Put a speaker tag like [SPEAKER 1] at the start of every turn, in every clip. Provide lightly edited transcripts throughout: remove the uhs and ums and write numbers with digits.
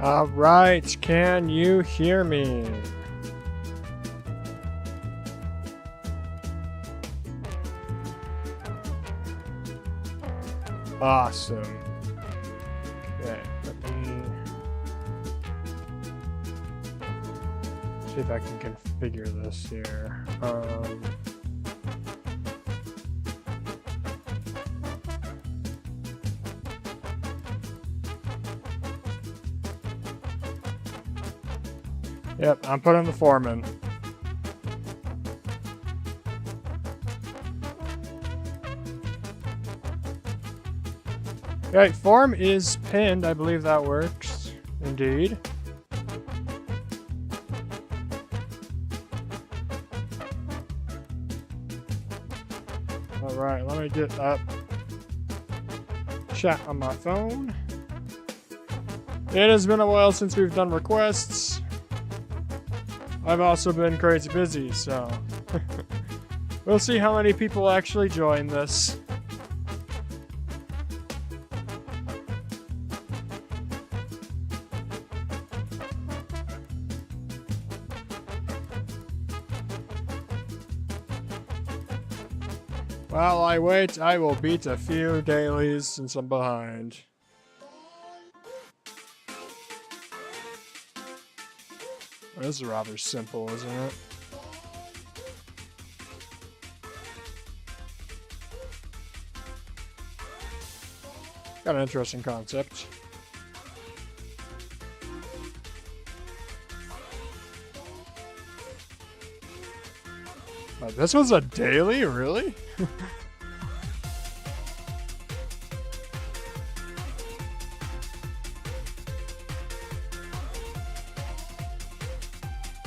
[SPEAKER 1] All right, can you hear me? Awesome. Okay, let me see if I can configure this here. Yep, I'm putting the form in. Alright, form is pinned. I believe that works. Indeed. Alright, let me get that chat on my phone. It has been a while since we've done requests. I've also been crazy busy, so we'll see how many people actually join this. While I wait, I will beat a few dailies since I'm behind. This is rather simple, isn't it? Got an interesting concept. This was a daily? Really?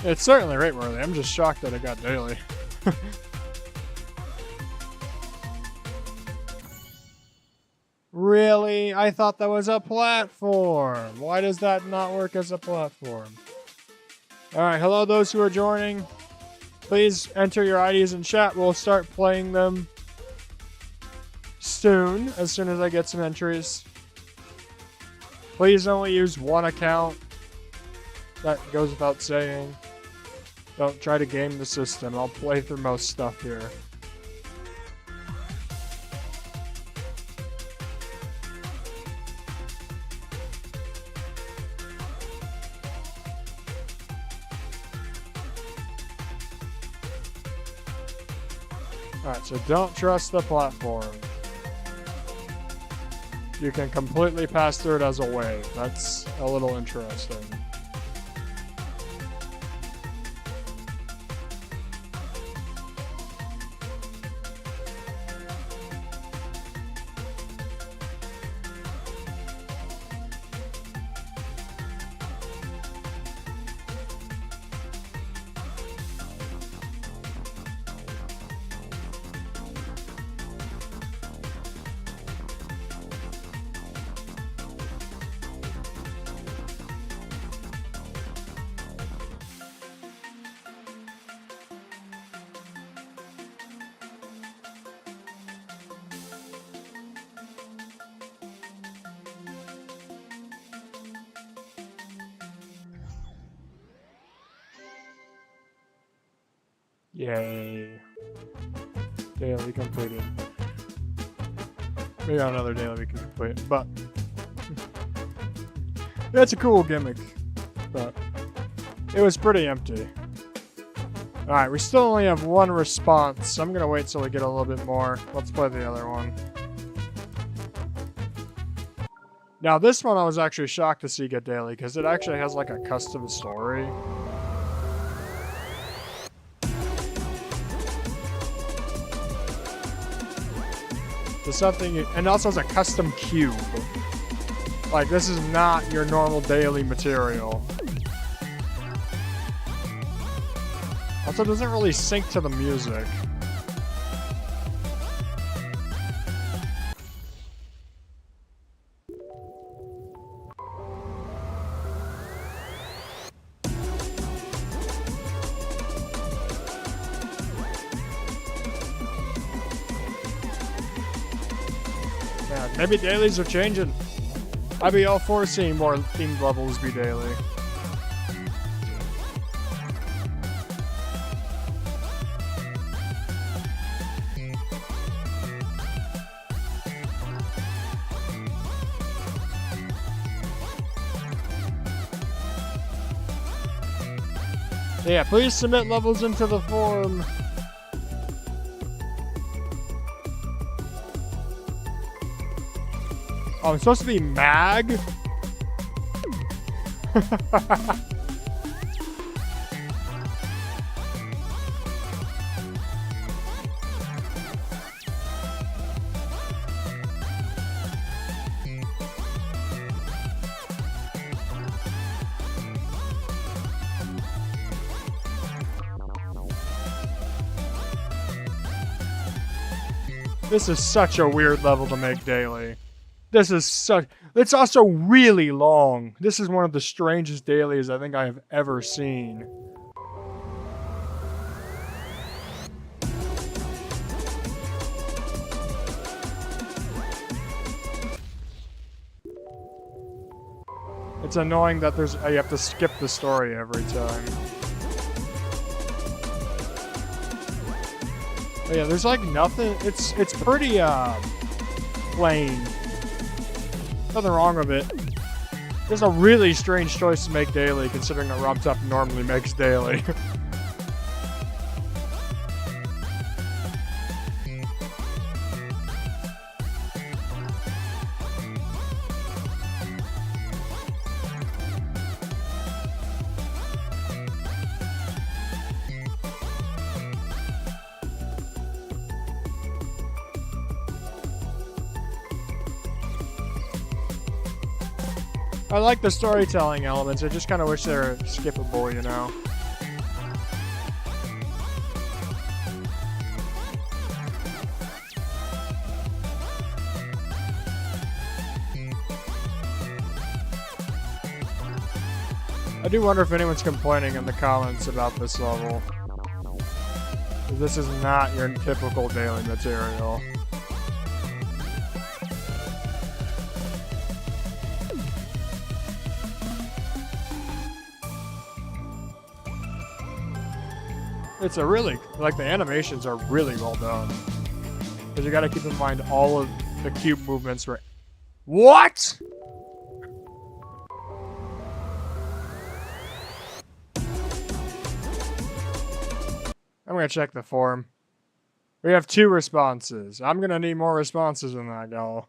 [SPEAKER 1] It's certainly rate-worthy. I'm just shocked that it got daily. Really? I thought that was a platform. Why does that not work as a platform? Alright, hello those who are joining. Please enter your IDs in chat. We'll start playing them soon as I get some entries. Please only use one account. That goes without saying. Don't try to game the system. I'll play through most stuff here. Alright, so don't trust the platform. You can completely pass through it as a wave. That's a little interesting. Yay. Daily completed. We got another daily we can complete, but that's a cool gimmick, but it was pretty empty. Alright, we still only have one response. I'm gonna wait till we get a little bit more. Let's play the other one. Now this one I was actually shocked to see get daily, because it actually has like a custom story. There's something, and also has a custom cube. Like, this is not your normal daily material. Also, it doesn't really sync to the music. Maybe dailies are changing. I'd be all for seeing more themed levels be daily. Yeah, please submit levels into the forum. Oh, I'm supposed to be Mag? This is such a weird level to make daily. This is such... It's also really long. This is one of the strangest dailies I think I have ever seen. It's annoying that you have to skip the story every time. But yeah, there's like nothing. It's pretty plain. Nothing wrong with it. It's a really strange choice to make daily, considering that RobTop normally makes daily. I like the storytelling elements, I just kind of wish they were skippable, you know? I do wonder if anyone's complaining in the comments about this level. This is not your typical daily material. It's a really, like, the animations are really well done. Because you gotta keep in mind all of the cube movements were... What?! I'm gonna check the forum. We have 2 responses. I'm gonna need more responses than that, y'all.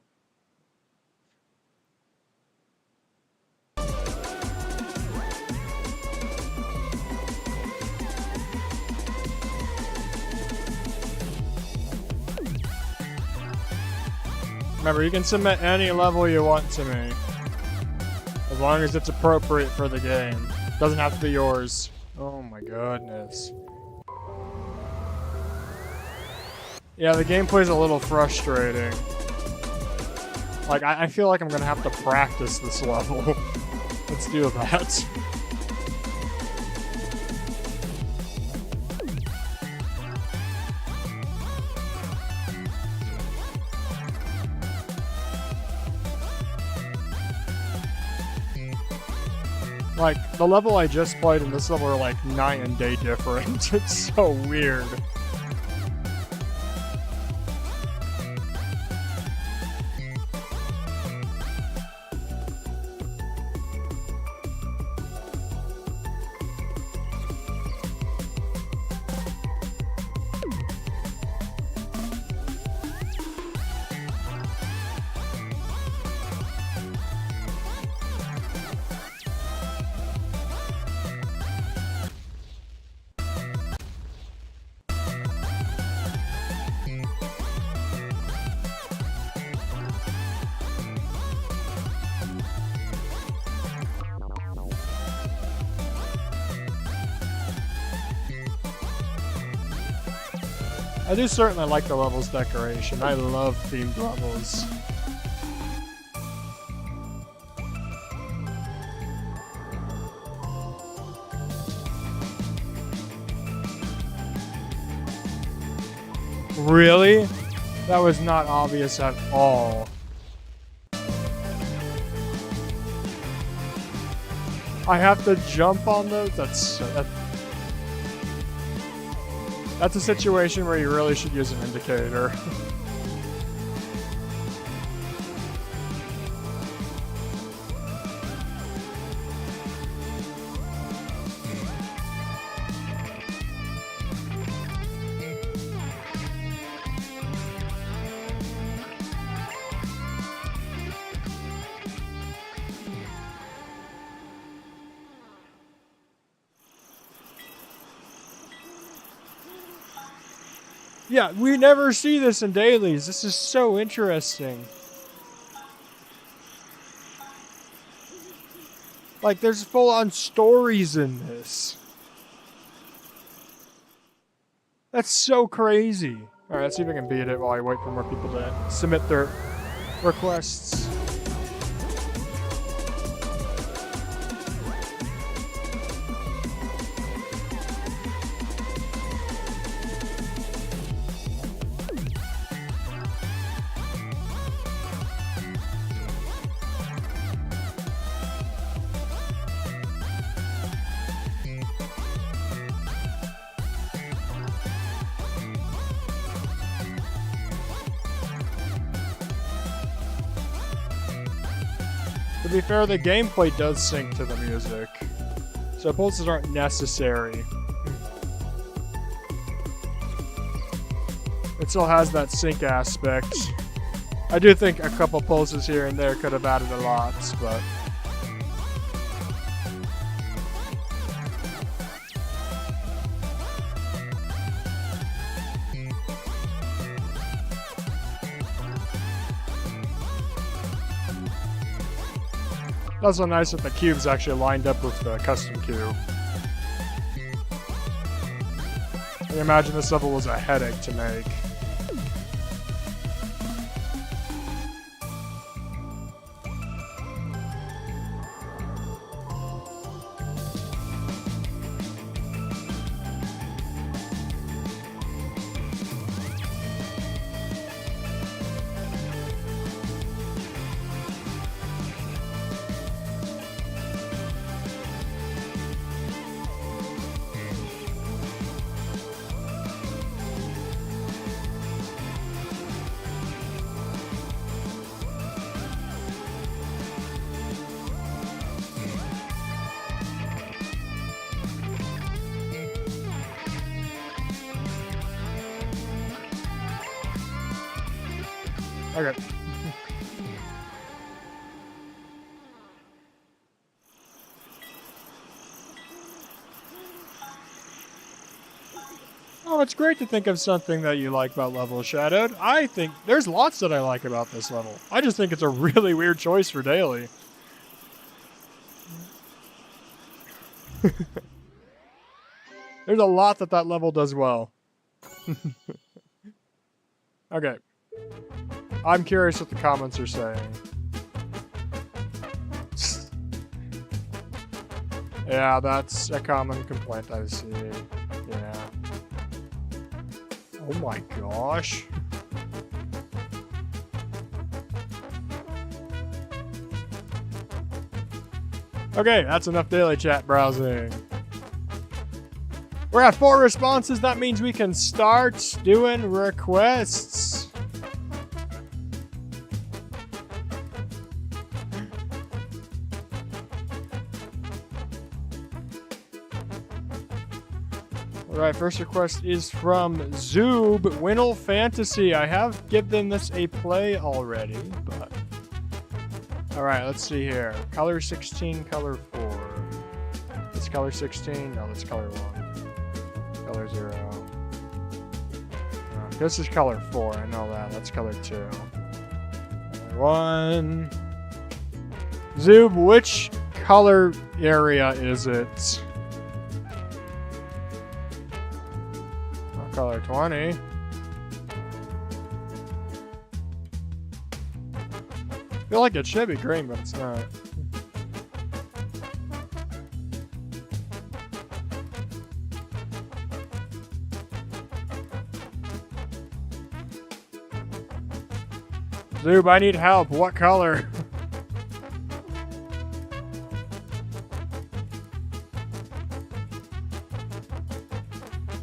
[SPEAKER 1] Remember, you can submit any level you want to me. As long as it's appropriate for the game. Doesn't have to be yours. Oh my goodness. Yeah, the gameplay's a little frustrating. Like, I feel like I'm gonna have to practice this level. Let's do that. Like, the level I just played and this level are like night and day different. It's so weird. I do certainly like the level's decoration. I love themed levels. Really? That was not obvious at all. I have to jump on those? That's a situation where you really should use an indicator. Yeah, we never see this in dailies. This is so interesting. Like, there's full-on stories in this. That's so crazy. Alright, let's see if I can beat it while I wait for more people to submit their requests. To be fair, the gameplay does sync to the music, so pulses aren't necessary. It still has that sync aspect. I do think a couple pulses here and there could have added a lot, but... Also nice that the cubes actually lined up with the custom cube. I imagine this level was a headache to make. Okay. Oh, it's great to think of something that you like about Level Shadowed. I think there's lots that I like about this level. I just think it's a really weird choice for daily. There's a lot that level does well. Okay. I'm curious what the comments are saying. Yeah, that's a common complaint I see. Yeah. Oh my gosh. Okay, that's enough daily chat browsing. We're at 4 responses. That means we can start doing requests. Alright, first request is from Zoob, Winnel Fantasy. I have given this a play already, but... Alright, let's see here. Color 16, color 4. It's color 16? No, that's color 1. Color 0. This is color 4, I know that. That's color 2. Color 1. Zoob, which color area is it? Color 20. I feel like it should be green, but it's not. Zoob, I need help. What color?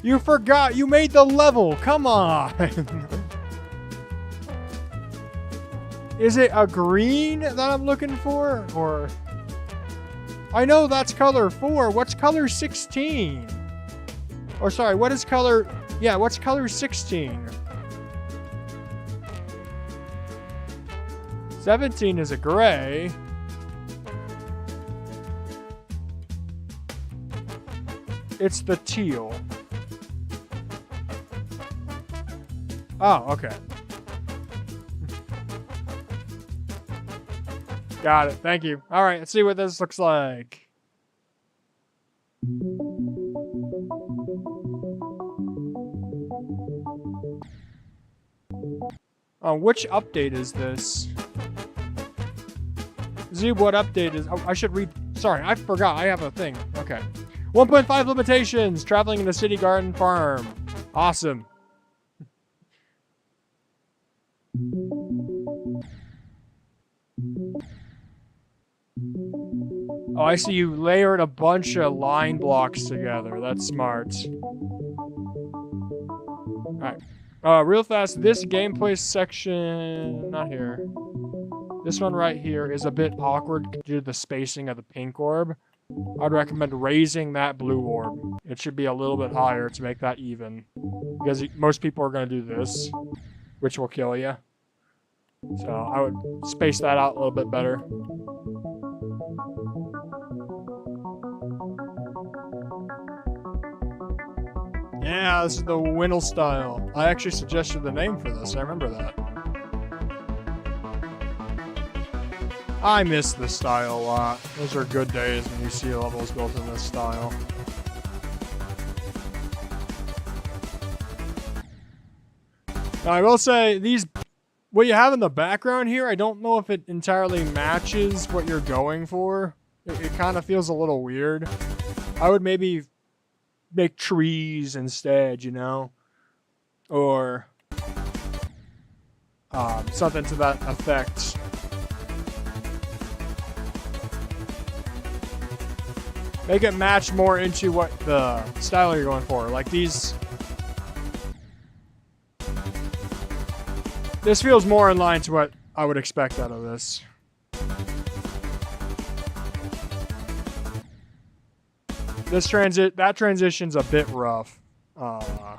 [SPEAKER 1] You forgot. You made the level. Come on. Is it a green that I'm looking for? Or... I know that's color 4. What's color 16? Or sorry, what is color... Yeah, what's color 16? 17 is a gray. It's the teal. Oh, okay. Got it. Thank you. All right, let's see what this looks like. Which update is this? Z, what update is... Oh, I should read... Sorry, I forgot. I have a thing. Okay. 1.5 limitations. Traveling in the city garden farm. Awesome. Oh, I see you layered a bunch of line blocks together. That's smart. Alright. Real fast, this gameplay section... Not here. This one right here is a bit awkward due to the spacing of the pink orb. I'd recommend raising that blue orb. It should be a little bit higher to make that even. Because most people are going to do this, which will kill you. So I would space that out a little bit better. Yeah, this is the Wintle style. I actually suggested the name for this. I remember that. I miss this style a lot. Those are good days when you see levels built in this style. Now, I will say, what you have in the background here, I don't know if it entirely matches what you're going for. It kind of feels a little weird. I would maybe make trees instead, you know? Or something to that effect. Make it match more into what the style you're going for. Like these... This feels more in line to what I would expect out of this. That transition's a bit rough. I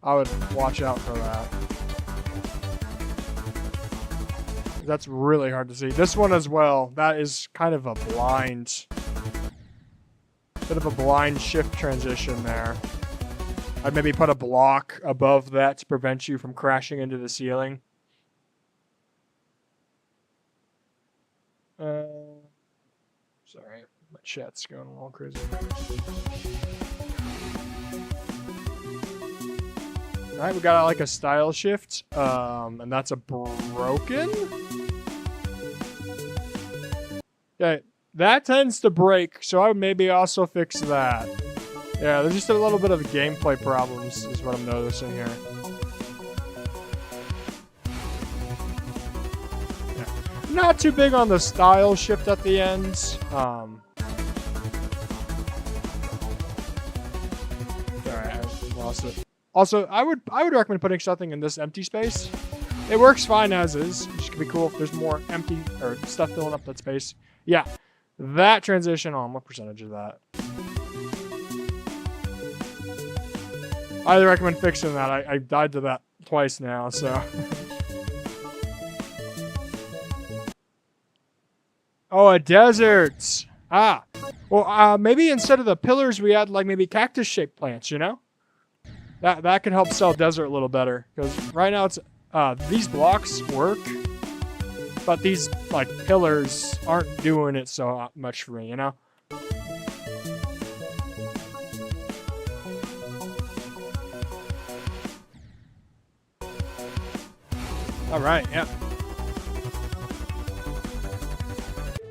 [SPEAKER 1] would watch out for that. That's really hard to see. This one as well, that is kind of a blind... Bit of a blind shift transition there. I'd maybe put a block above that to prevent you from crashing into the ceiling. Sorry, my chat's going a little crazy. Alright, we got like a style shift, and that's a broken? Okay, that tends to break, so I would maybe also fix that. Yeah, there's just a little bit of gameplay problems, is what I'm noticing here. Yeah. Not too big on the style shift at the end. Alright, I lost it. Also, I would recommend putting something in this empty space. It works fine as is. It just could be cool if there's more empty or stuff filling up that space. Yeah, that transition on. What percentage is that? I recommend fixing that. I died to that twice now, so. Oh, a desert. Ah. Well, maybe instead of the pillars, we add like maybe cactus-shaped plants, you know? That could help sell desert a little better. Because right now it's these blocks work, but these like pillars aren't doing it so much for me, you know? All right, yeah.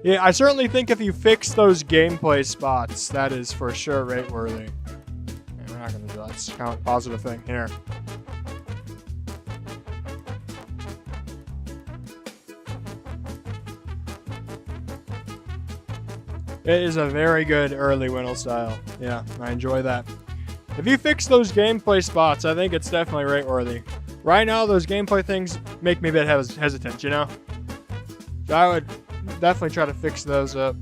[SPEAKER 1] Yeah, I certainly think if you fix those gameplay spots, that is for sure rate-worthy. Yeah, we're not going to do that. It's kind of a positive thing here. It is a very good early Wintle style. Yeah, I enjoy that. If you fix those gameplay spots, I think it's definitely rate worthy. Right now, those gameplay things make me a bit hesitant, you know? So I would definitely try to fix those up.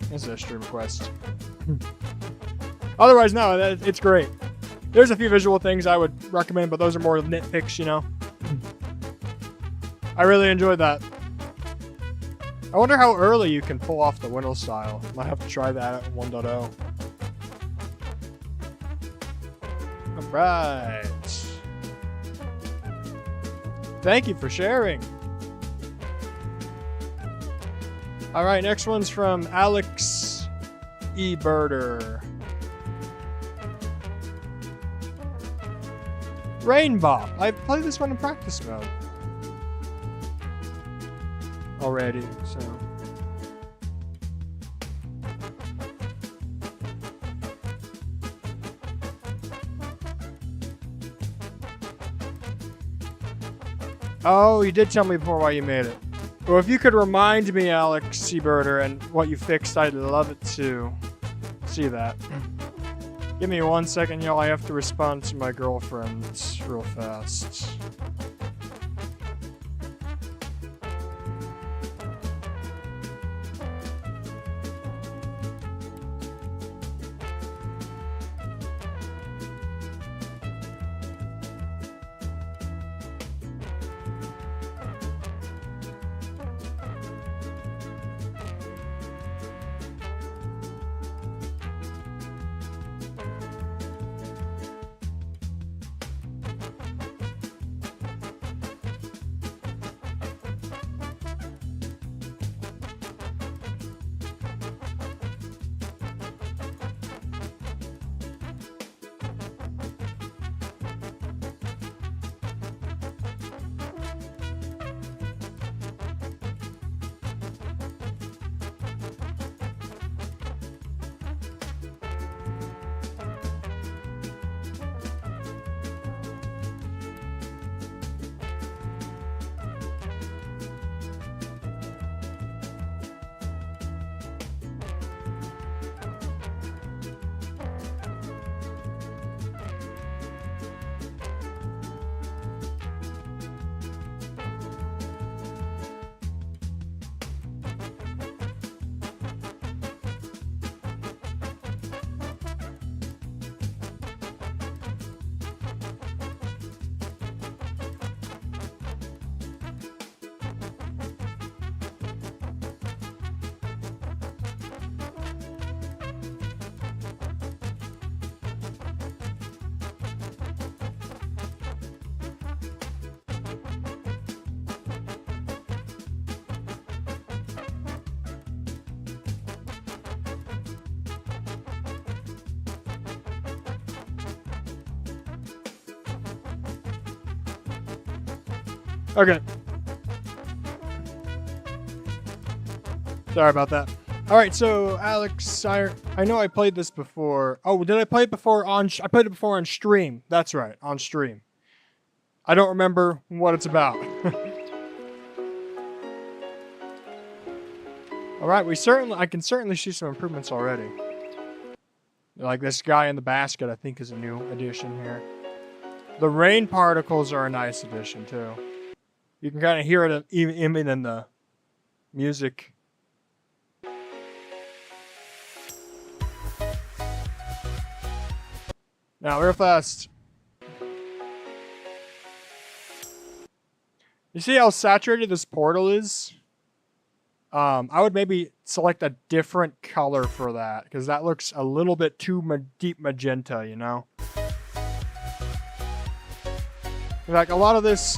[SPEAKER 1] This is a stream request. Otherwise, no, it's great. There's a few visual things I would recommend, but those are more nitpicks, you know? I really enjoyed that. I wonder how early you can pull off the window style. Might have to try that at 1.0. Alright. Thank you for sharing. Alright, next one's from Alex E. Birder. Rainbow. I played this one in practice mode already, so. Oh, you did tell me before why you made it. Well, if you could remind me, Alex Seabirder, and what you fixed, I'd love it to see that. Give me 1 second, y'all. I have to respond to my girlfriend real fast. Okay. Sorry about that. Alright, so Alex, I know I played this before. Oh, did I play it before on... I played it before on stream. That's right, on stream. I don't remember what it's about. Alright, I can certainly see some improvements already. Like this guy in the basket, I think, is a new addition here. The rain particles are a nice addition, too. You can kind of hear it even in the music. Now, real fast. You see how saturated this portal is? I would maybe select a different color for that, because that looks a little bit too deep magenta, you know? Like, a lot of this,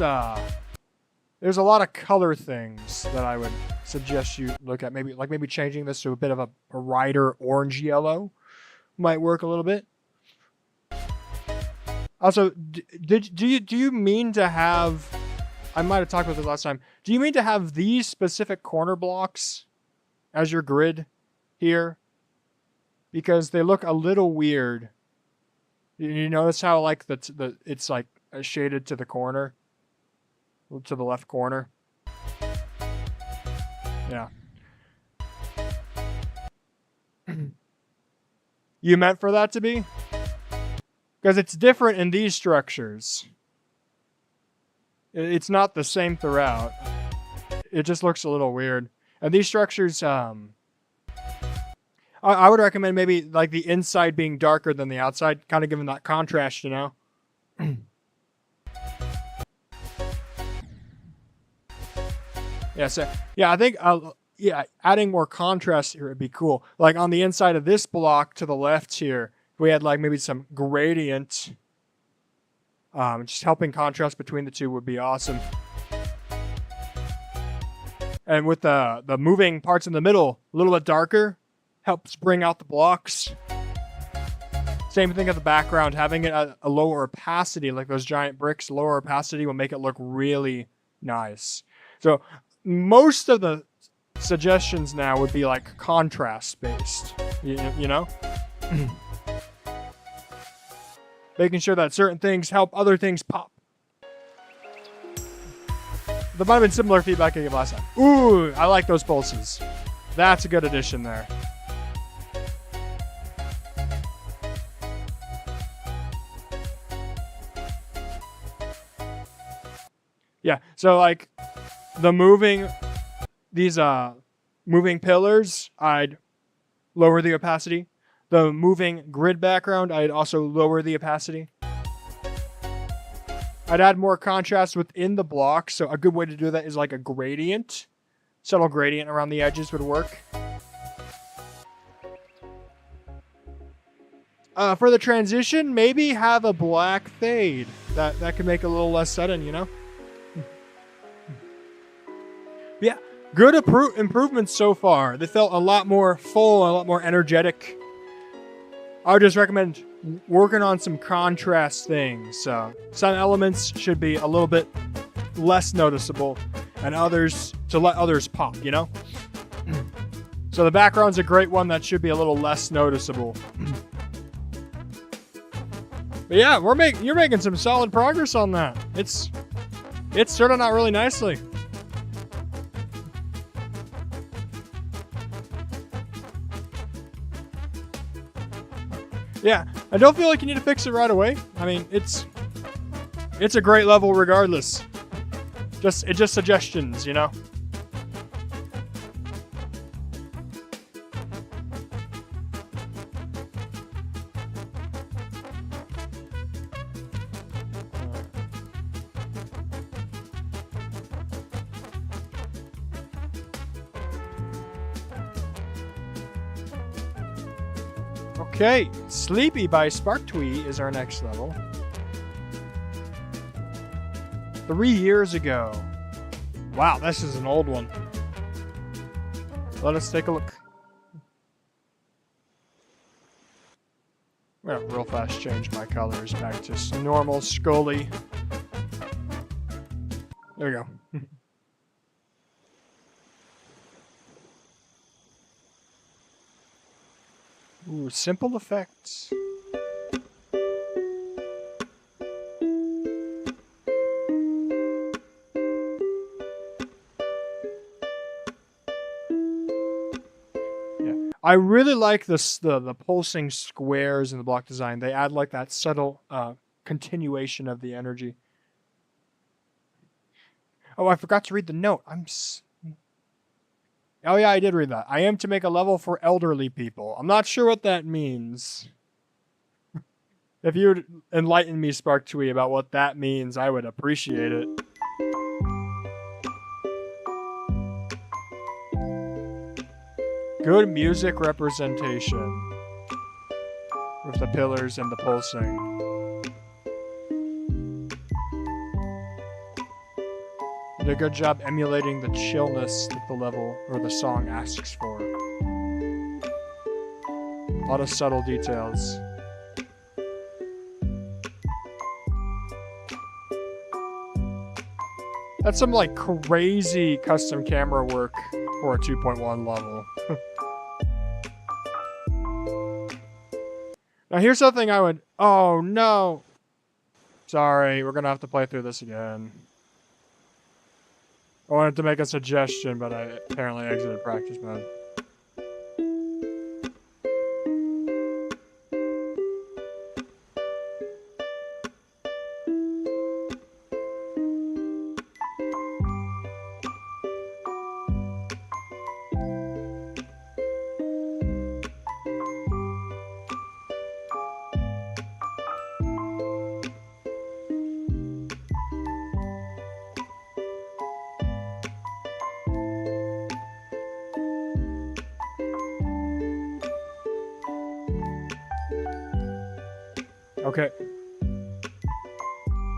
[SPEAKER 1] there's a lot of color things that I would suggest you look at. Maybe changing this to a bit of a brighter orange yellow might work a little bit. Also, do you mean to have... I might have talked about this last time. Do you mean to have these specific corner blocks as your grid here? Because they look a little weird. You notice how like it's like shaded to the corner? To the left corner. Yeah. You meant for that to be? Because it's different in these structures. It's not the same throughout. It just looks a little weird. And these structures, I would recommend maybe like the inside being darker than the outside, kind of giving that contrast, you know? Yeah, so, yeah, I think, yeah, adding more contrast here would be cool. Like on the inside of this block to the left here, we had like maybe some gradient. Just helping contrast between the two would be awesome. And with the moving parts in the middle, a little bit darker, helps bring out the blocks. Same thing at the background, having it at a lower opacity, like those giant bricks, lower opacity will make it look really nice. So most of the suggestions now would be like contrast based, you know? Making sure that certain things help other things pop. There might have been similar feedback I gave last time. Ooh, I like those pulses. That's a good addition there. Yeah, so like the these moving pillars, I'd lower the opacity. The moving grid background, I'd also lower the opacity. I'd add more contrast within the block, so a good way to do that is like a gradient. Subtle gradient around the edges would work. For the transition, maybe have a black fade. That could make it a little less sudden, you know? Yeah, good improvements so far. They felt a lot more full, a lot more energetic. I would just recommend working on some contrast things. Some elements should be a little bit less noticeable, and others to let others pop, you know? So the background's a great one that should be a little less noticeable. But yeah, you're making some solid progress on that. It's turning out really nicely. Yeah, I don't feel like you need to fix it right away. I mean, it's a great level regardless. It's just suggestions, you know? Okay, Sleepy by Sparktwee is our next level. 3 years ago. Wow, this is an old one. Let us take a look. I'm gonna real fast change my colors back to normal Scully. There we go. Ooh, simple effects. Yeah, I really like the pulsing squares in the block design. They add like that subtle continuation of the energy. Oh, I forgot to read the note. Oh yeah, I did read that. I am to make a level for elderly people. I'm not sure what that means. If you would enlighten me, Sparktwee, about what that means, I would appreciate it. Good music representation. With the pillars and the pulsing. Did a good job emulating the chillness that the level or the song asks for. A lot of subtle details. That's some like crazy custom camera work for a 2.1 level. Now here's something I would... Oh no! Sorry, we're gonna have to play through this again. I wanted to make a suggestion, but I apparently exited practice mode. Okay.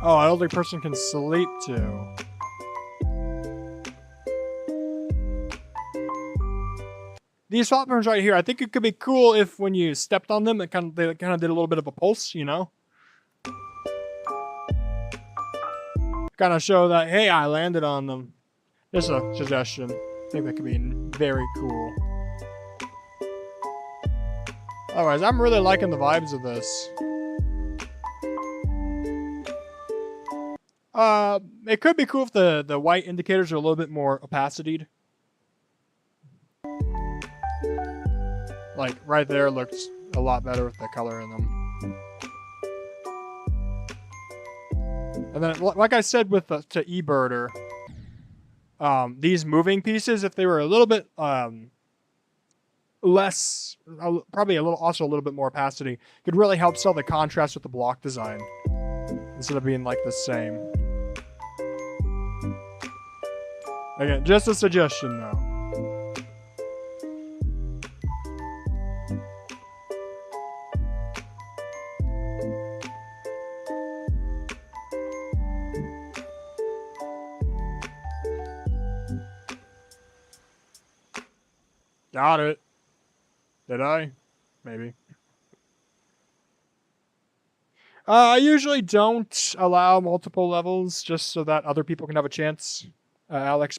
[SPEAKER 1] Oh, an elderly person can sleep too. These platforms right here, I think it could be cool if when you stepped on them, they kind of did a little bit of a pulse, you know? Kind of show that, hey, I landed on them. Just a suggestion. I think that could be very cool. Otherwise, I'm really liking the vibes of this. It could be cool if the white indicators are a little bit more opacityed. Like, right there looks a lot better with the color in them. And then, like I said with to eBirder, these moving pieces, if they were a little bit less, probably also a little bit more opacity, could really help sell the contrast with the block design instead of being like the same. Again, just a suggestion though. Got it. Did I? Maybe. I usually don't allow multiple levels just so that other people can have a chance. Alex,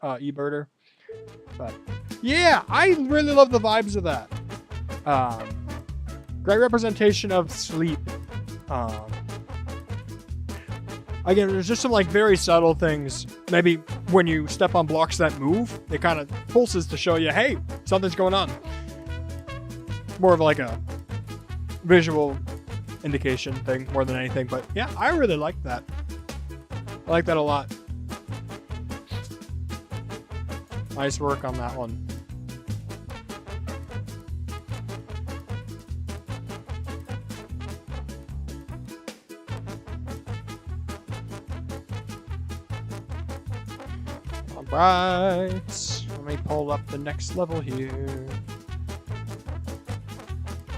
[SPEAKER 1] eBirder. But yeah, I really love the vibes of that. Great representation of sleep. Again, there's just some like very subtle things. Maybe when you step on blocks that move, it kind of pulses to show you, hey, something's going on. More of like a visual indication thing more than anything. But yeah, I really like that. I like that a lot. Nice work on that one. Alright, let me pull up the next level here.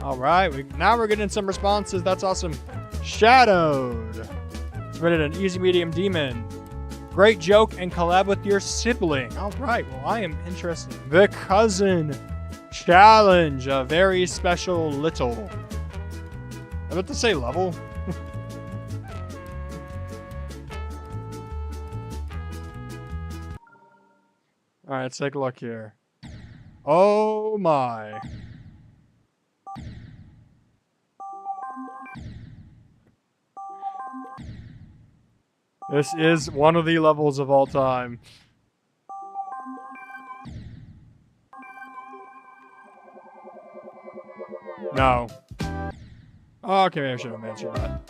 [SPEAKER 1] Alright, now we're getting some responses. That's awesome. Shadowed. Submitted an easy medium demon. Great joke and collab with your sibling. Alright, well, I am interested. The cousin challenge. A very special little. I meant to say level. Alright, let's take a look here. Oh my. This is one of the levels of all time. No. Okay, maybe I should have answered that.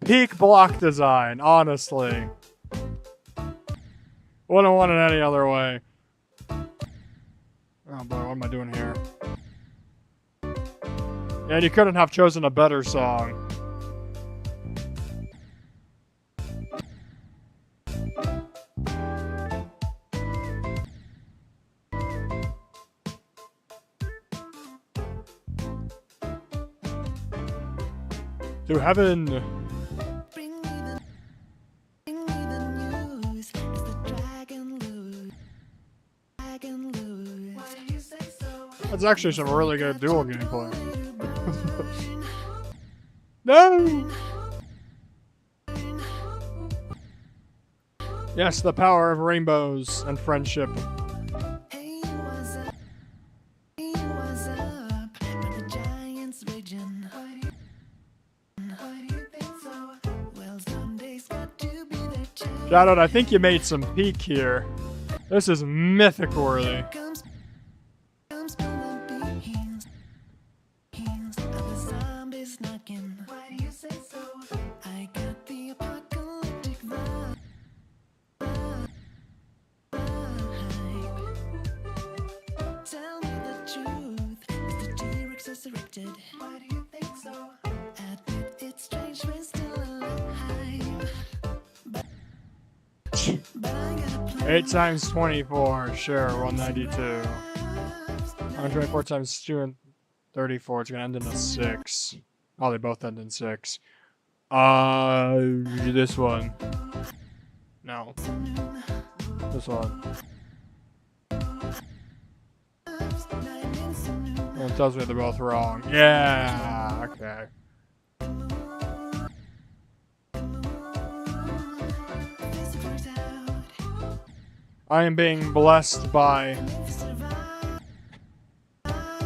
[SPEAKER 1] Peak block design, honestly. Wouldn't want it any other way. Oh boy, what am I doing here? And you couldn't have chosen a better song. To heaven. That's actually some really good dual gameplay. No! Yes, the power of rainbows and friendship. Shadowed, I think you made some peak here. This is mythic worthy.
[SPEAKER 2] resurrected. Why do you think so? Admit it's strange we're still alive. But I got a plan.
[SPEAKER 1] 8 times 24, sure, 192. 124 times 2 and 34, it's gonna end in a 6. Oh, they both end in 6. This one. No. This one. Well, it tells me they're both wrong. Yeah, okay. I am being blessed by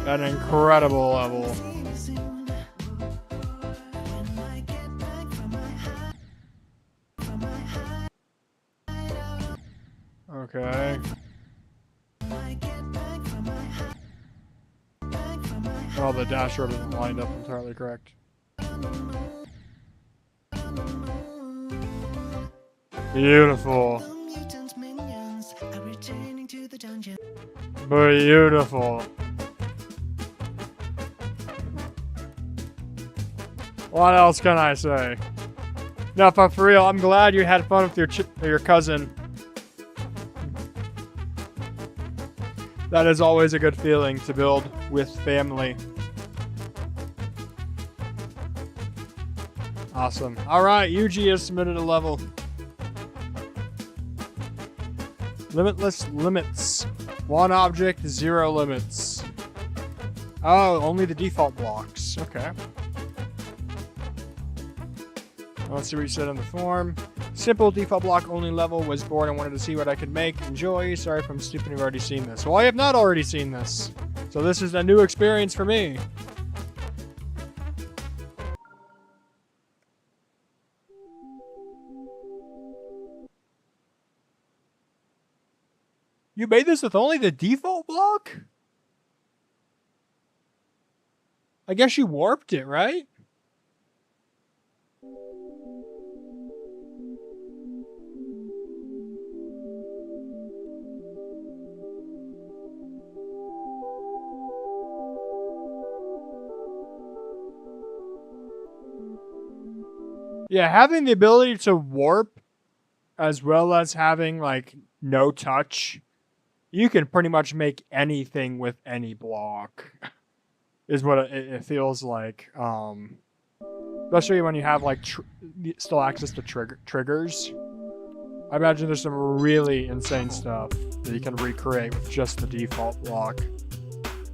[SPEAKER 1] an incredible level. Okay. Oh, the dash order isn't lined up entirely correct. Beautiful. Beautiful. What else can I say? No, but for real, I'm glad you had fun with your cousin. That is always a good feeling to build with family. Awesome. All right, Yuji has submitted a level. Limitless limits. One object, 0 limits. Oh, only the default blocks. Okay. Let's see what you said on the form. Simple default block only level. Was bored and wanted to see what I could make. Enjoy. Sorry if I'm stupid. You've already seen this. Well, I have not already seen this. So this is a new experience for me. You made this with only the default block? I guess you warped it, right? Yeah, having the ability to warp as well as having like no touch, you can pretty much make anything with any block, is what it feels like. Especially when you have like still access to triggers. I imagine there's some really insane stuff that you can recreate with just the default block.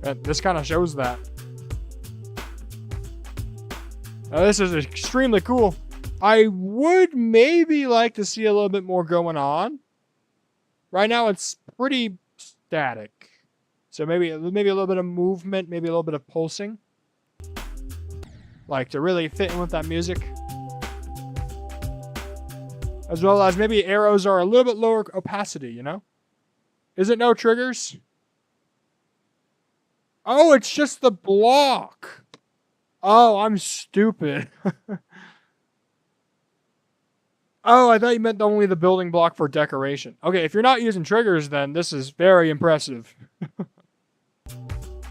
[SPEAKER 1] And this kind of shows that. Now, this is extremely cool. I would maybe like to see a little bit more going on. Right now it's pretty static. So maybe a little bit of movement, maybe a little bit of pulsing. Like to really fit in with that music. As well as maybe arrows are a little bit lower opacity, you know? Is it no triggers? Oh, it's just the block. Oh, I'm stupid. Oh, I thought you meant only the building block for decoration. Okay, if you're not using triggers, then this is very impressive.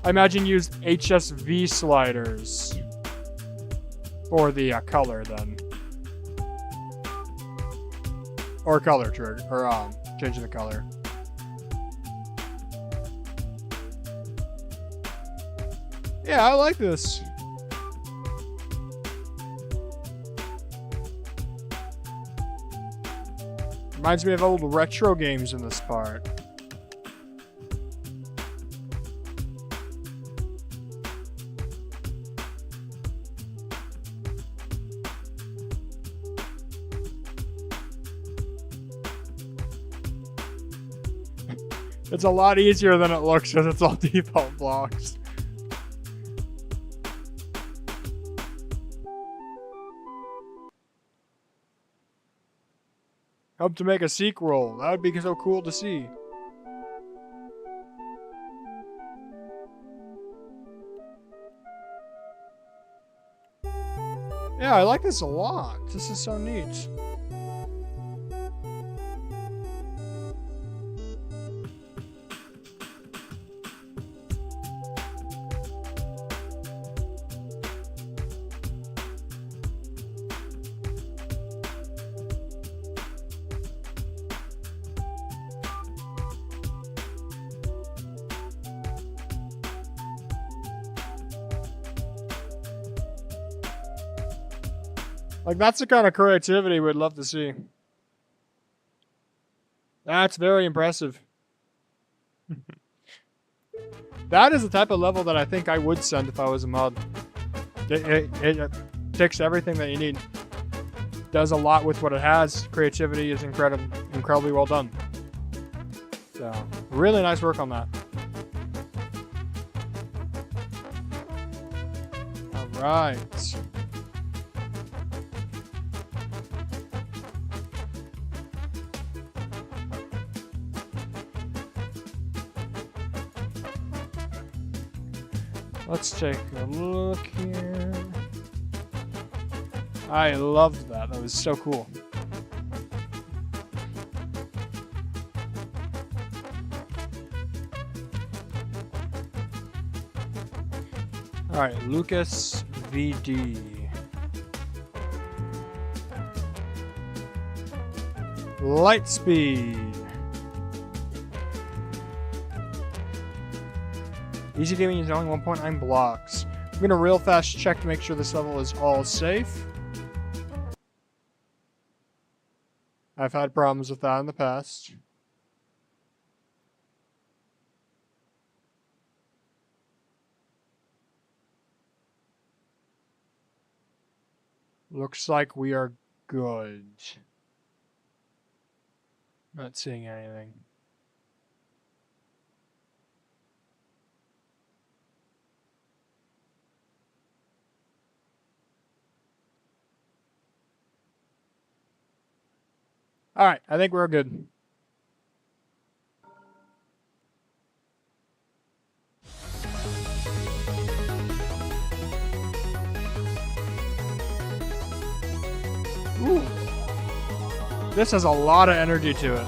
[SPEAKER 1] I imagine you used HSV sliders for the color then. Or color trigger, or changing the color. Yeah, I like this. Reminds me of old retro games in this part. It's a lot easier than it looks because it's all default blocks. Hope to make a sequel. That would be so cool to see. Yeah, I like this a lot. This is so neat. Like, that's the kind of creativity we'd love to see. That's very impressive. That is the type of level that I think I would send if I was a mod. It ticks everything that you need. Does a lot with what it has. Creativity is incredibly well done. So, really nice work on that. All right. Let's take a look here. I loved that. That was so cool. All right, Lucas VD. Light speed. Easy gaming is only 1.9 blocks. I'm gonna real fast check to make sure this level is all safe. I've had problems with that in the past. Looks like we are good. Not seeing anything. All right, I think we're good. Ooh. This has a lot of energy to it.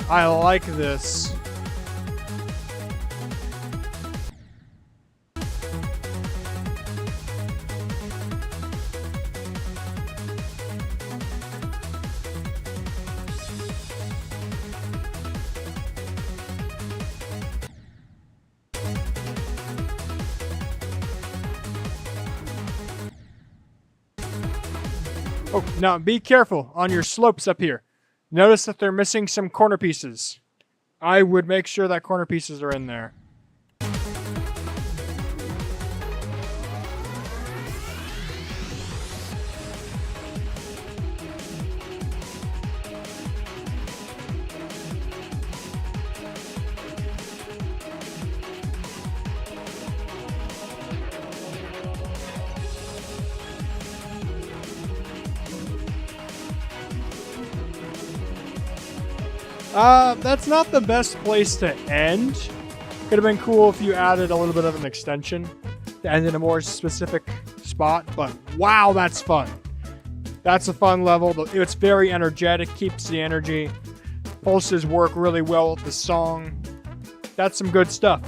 [SPEAKER 1] I like this. Oh, now be careful on your slopes up here. Notice that they're missing some corner pieces. I would make sure that corner pieces are in there. That's not the best place to end. Could have been cool if you added a little bit of an extension to end in a more specific spot, but wow, that's fun. That's a fun level. It's very energetic, keeps the energy. Pulses work really well with the song. That's some good stuff.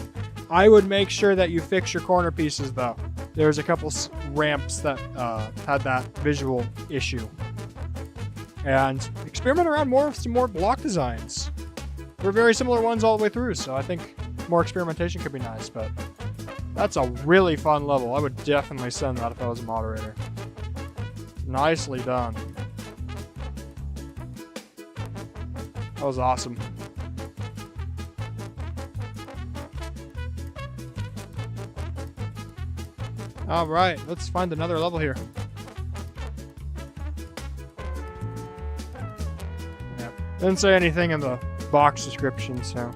[SPEAKER 1] I would make sure that you fix your corner pieces, though. There's a couple ramps that had that visual issue. And experiment around more with some more block designs. They're very similar ones all the way through, so I think more experimentation could be nice, but that's a really fun level. I would definitely send that if I was a moderator. Nicely done. That was awesome. All right, let's find another level here. Yeah, didn't say anything in the box description, so.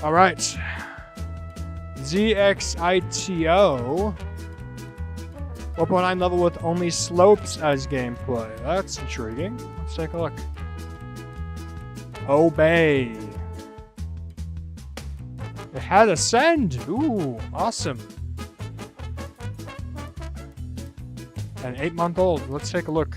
[SPEAKER 1] All right. ZXITO. 4.9 level with only slopes as gameplay. That's intriguing. Let's take a look. Obey. It had Ascend. Ooh, awesome. An 8-month-old. Let's take a look.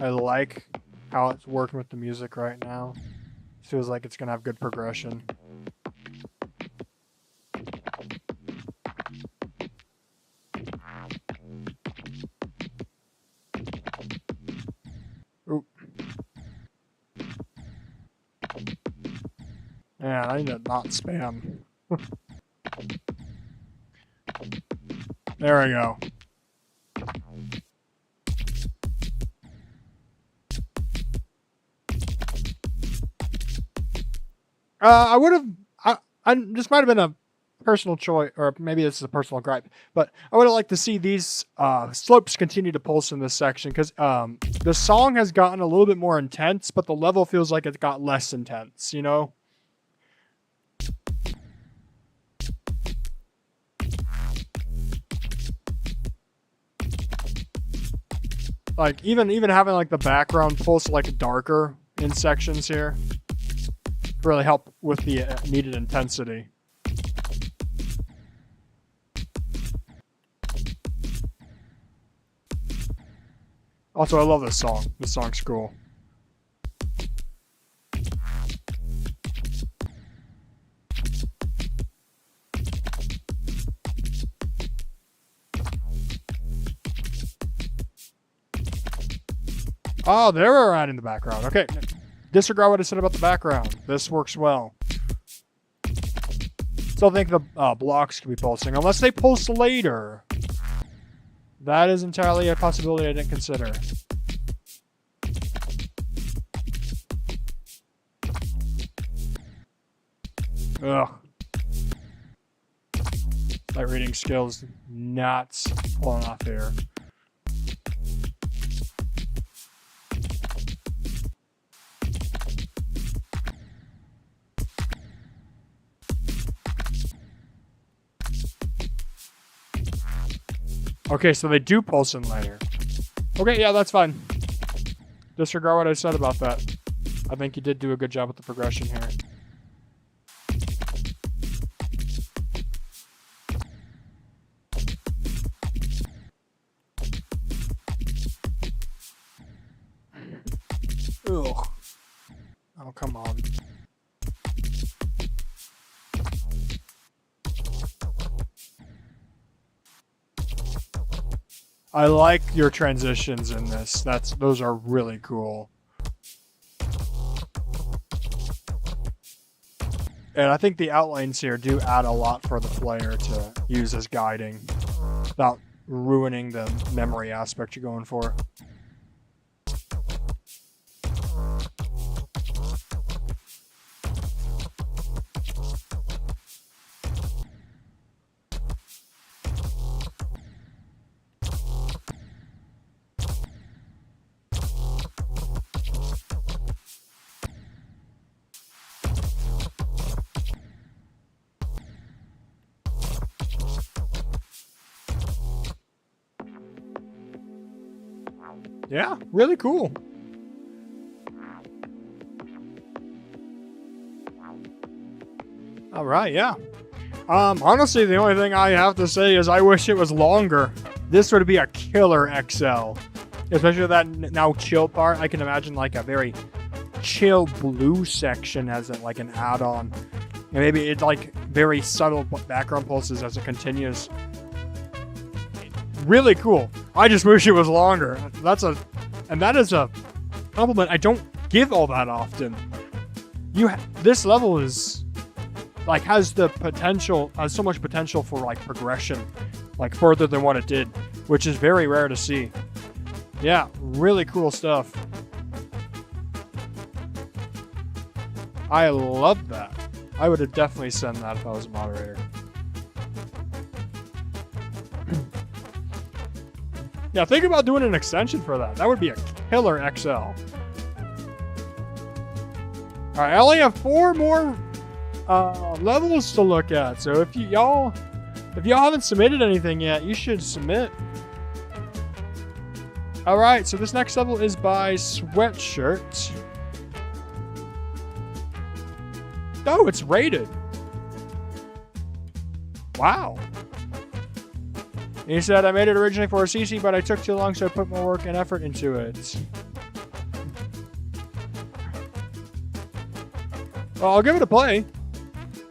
[SPEAKER 1] I like how it's working with the music right now. Feels like it's gonna have good progression. Oop. Man, I need to not spam. There we go. I would have. This might have been a personal choice, or maybe this is a personal gripe, but I would have liked to see these slopes continue to pulse in this section because the song has gotten a little bit more intense, but the level feels like it got less intense. You know. Like even having like the background pulse like darker in sections here really help with the needed intensity. Also, I love this song. This song's cool. Oh, they were adding the background. Okay. Disregard what I said about the background. This works well. Still think the blocks could be pulsing, unless they pulse later. That is entirely a possibility I didn't consider. Ugh. Light reading skills not pulling off here. Okay, so they do pulse in later. Okay, yeah, that's fine. Disregard what I said about that. I think you did do a good job with the progression here. Ugh. Oh, come on. I like your transitions in this. Those are really cool. And I think the outlines here do add a lot for the player to use as guiding without ruining the memory aspect you're going for. Yeah, really cool. All right, yeah. Honestly, the only thing I have to say is I wish it was longer. This would be a killer XL. Especially that now chill part. I can imagine like a very chill blue section as like an add-on. And maybe it's like very subtle background pulses as it continues. Really cool. I just wish it was longer. That is a compliment I don't give all that often. This level is like has so much potential for like progression, like further than what it did, which is very rare to see. Yeah, really cool stuff. I love that. I would have definitely sent that if I was a moderator. Yeah, think about doing an extension for that. That would be a killer XL. Alright, I only have 4 more levels to look at. So if y'all haven't submitted anything yet, you should submit. Alright, so this next level is by Sweatshirt. Oh, it's rated. Wow. He said, I made it originally for a CC, but I took too long, so I put more work and effort into it. Well, I'll give it a play.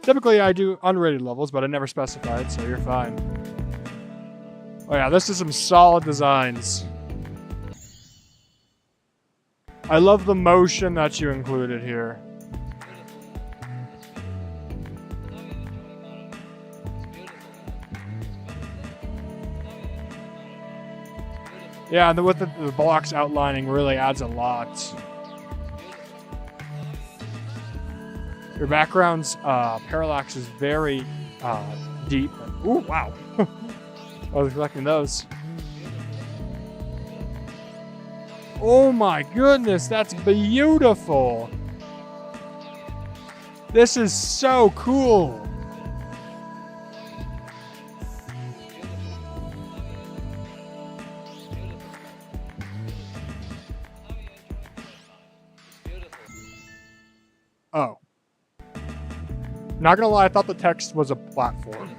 [SPEAKER 1] Typically, I do unrated levels, but I never specified, so you're fine. Oh yeah, this is some solid designs. I love the motion that you included here. Yeah, and with the blocks outlining really adds a lot. Your background's parallax is very deep. Ooh, wow. I was collecting those. Oh my goodness, that's beautiful. This is so cool. Oh. Not gonna lie, I thought the text was a platform.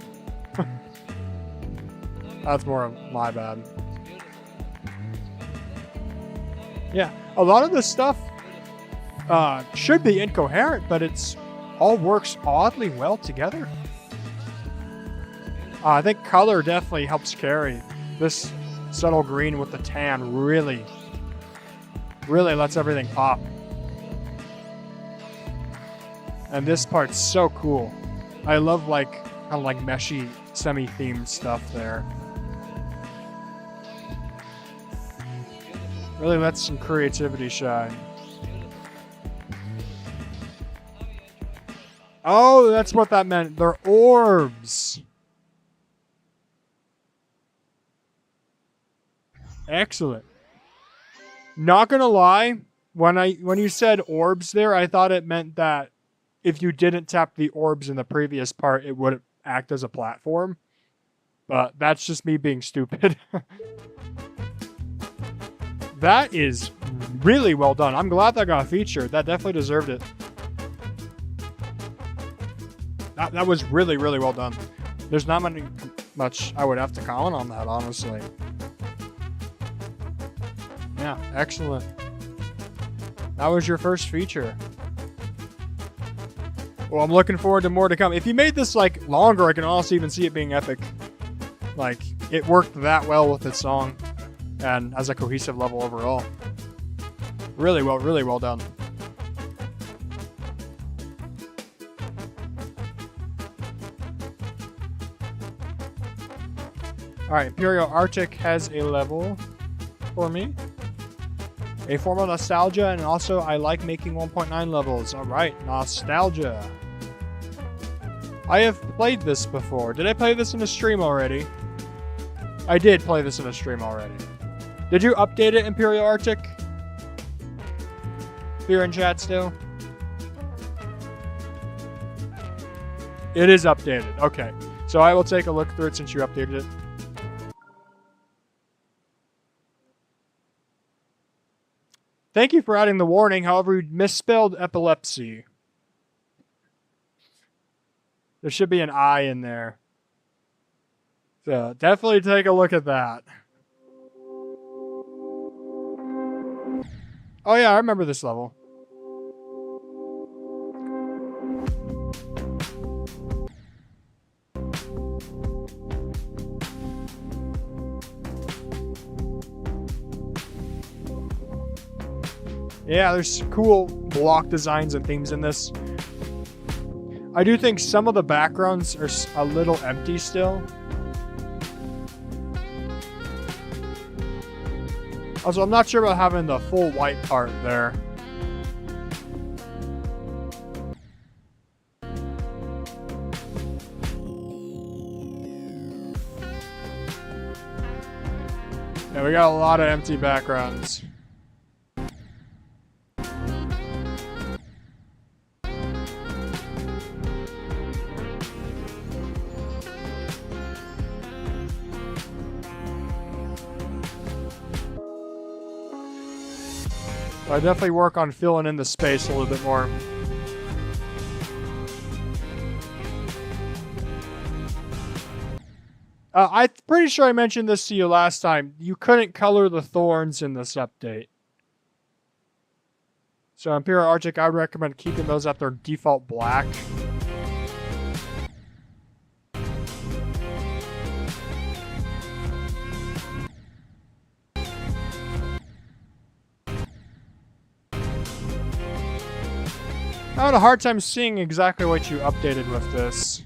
[SPEAKER 1] That's more of my bad. Yeah, a lot of this stuff should be incoherent, but it's all works oddly well together. I think color definitely helps carry. This subtle green with the tan really lets everything pop. And this part's so cool. I love like kind of like meshy, semi-themed stuff there. Really lets some creativity shine. Oh, that's what that meant. They're orbs. Excellent. Not gonna lie, when you said orbs there, I thought it meant that if you didn't tap the orbs in the previous part, it would act as a platform. But that's just me being stupid. That is really well done. I'm glad that got featured. That definitely deserved it. That was really well done. There's not much I would have to comment on that, honestly. Yeah, excellent. That was your first feature. Well, I'm looking forward to more to come. If you made this like longer, I can also even see it being epic. Like, it worked that well with its song and as a cohesive level overall. Really well done. Alright, Imperial Arctic has a level for me. A form of nostalgia, and also I like making 1.9 levels. Alright, nostalgia. I have played this before. Did I play this in a stream already? I did play this in a stream already. Did you update it, Imperial Arctic? If you're in chat still? It is updated. Okay. So I will take a look through it since you updated it. Thank you for adding the warning. However, you misspelled epilepsy. There should be an I in there. So definitely take a look at that. Oh yeah, I remember this level. Yeah, there's cool block designs and themes in this. I do think some of the backgrounds are a little empty still. Also, I'm not sure about having the full white part there. Yeah, we got a lot of empty backgrounds. I definitely work on filling in the space a little bit more. I'm pretty sure I mentioned this to you last time. You couldn't color the thorns in this update. So Imperial Arctic, I would recommend keeping those at their default black. I had a hard time seeing exactly what you updated with this.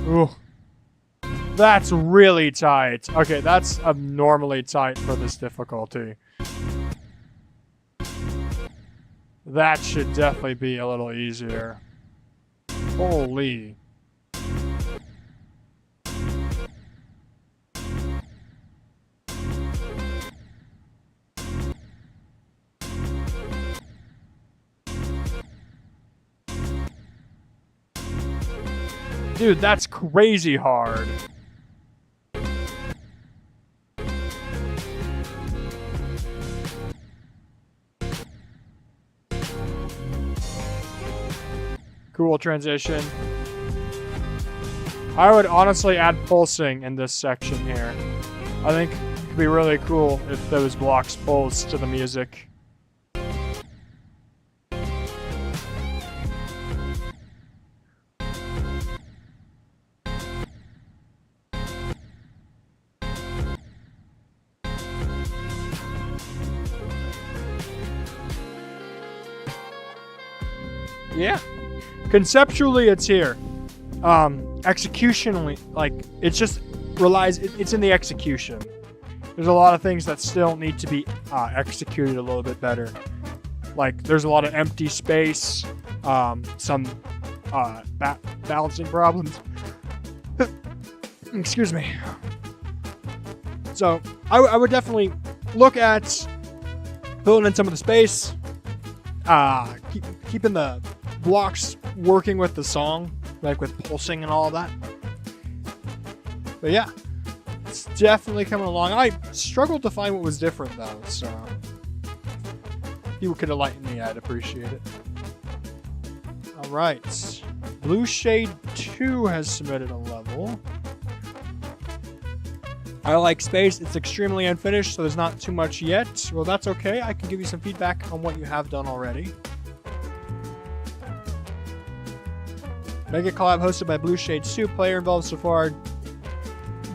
[SPEAKER 1] Ooh. That's really tight. Okay, that's abnormally tight for this difficulty. That should definitely be a little easier. Holy. Dude, that's crazy hard. Cool transition. I would honestly add pulsing in this section here. I think it could be really cool if those blocks pulse to the music. Yeah. Conceptually, it's here. Executionally, like, it's just relies, it's in the execution. There's a lot of things that still need to be executed a little bit better. Like, there's a lot of empty space, some balancing problems. Excuse me. So, I would definitely look at filling in some of the space, keeping the blocks working with the song, like with pulsing and all of that. But yeah, it's definitely coming along. I struggled to find what was different though, so if you could enlighten me, I'd appreciate it. Alright, Blue Shade 2 has submitted a level. I like space. It's extremely unfinished, so there's not too much yet. Well, that's okay. I can give you some feedback on what you have done already. Mega collab hosted by Blue Shades 2. Player involved so far.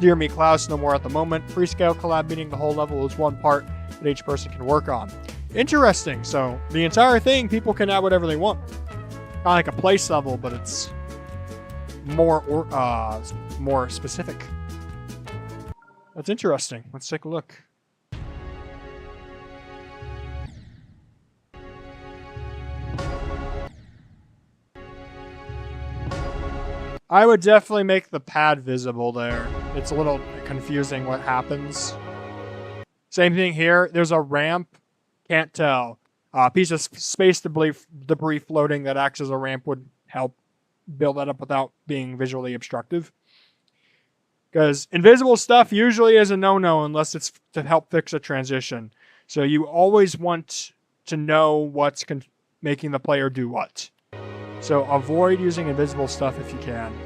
[SPEAKER 1] Dear Me Klaus, no more at the moment. Free-scale collab, meaning the whole level is one part that each person can work on. Interesting. So the entire thing, people can add whatever they want. Kind of like a place level, but it's more specific. That's interesting. Let's take a look. I would definitely make the pad visible there. It's a little confusing what happens. Same thing here. There's a ramp. Can't tell. A piece of space debris floating that acts as a ramp would help build that up without being visually obstructive. Because invisible stuff usually is a no-no unless it's to help fix a transition. So you always want to know what's making the player do what. So avoid using invisible stuff if you can.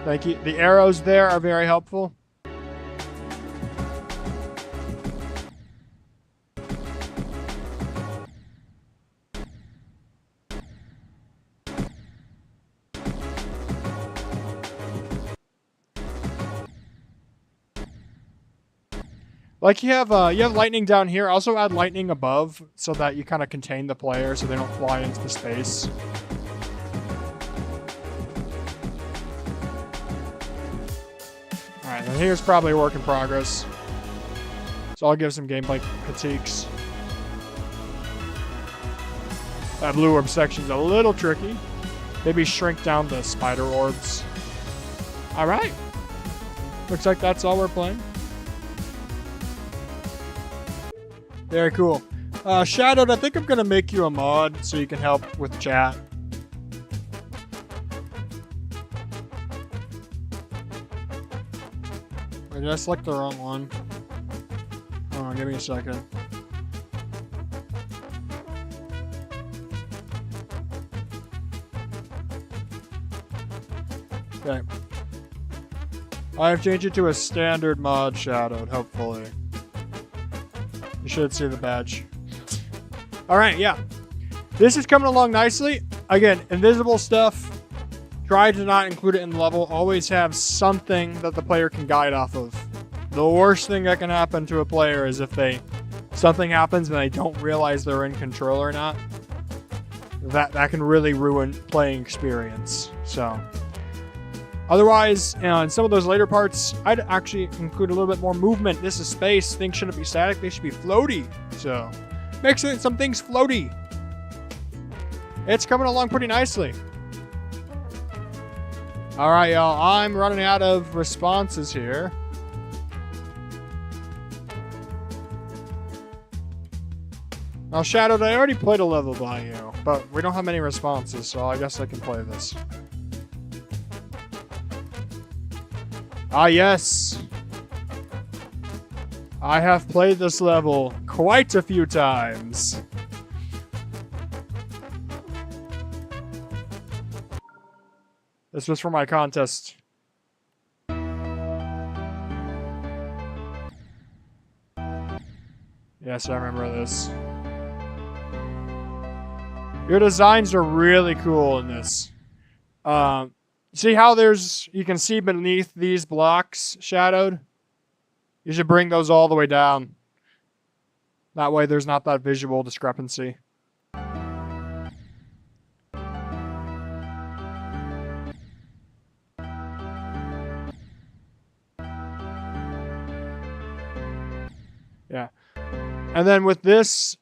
[SPEAKER 1] Thank you. The arrows there are very helpful. Like you have lightning down here. Also add lightning above so that you kind of contain the player so they don't fly into the space. Alright, and here's probably a work in progress. So I'll give some gameplay critiques. That blue orb section's a little tricky. Maybe shrink down the spider orbs. Alright. Looks like that's all we're playing. Very cool. Shadowed, I think I'm going to make you a mod so you can help with chat. Did I select the wrong one? Hold on, give me a second. Okay. I have changed it to a standard mod shadowed, hopefully. You should see the badge. Alright, yeah. This is coming along nicely. Again, invisible stuff. Try to not include it in the level. Always have something that the player can guide off of. The worst thing that can happen to a player is if something happens and they don't realize they're in control or not. That can really ruin playing experience. So, otherwise, in some of those later parts, I'd actually include a little bit more movement. This is space. Things shouldn't be static. They should be floaty. So, make some things floaty. It's coming along pretty nicely. All right, y'all. I'm running out of responses here. Now, Shadowed, I already played a level by you, but we don't have many responses, so I guess I can play this. Ah, yes. I have played this level quite a few times. This was for my contest. Yes, I remember this. Your designs are really cool in this. See how you can see beneath these blocks shadowed? You should bring those all the way down. That way there's not that visual discrepancy. Yeah. And then with this,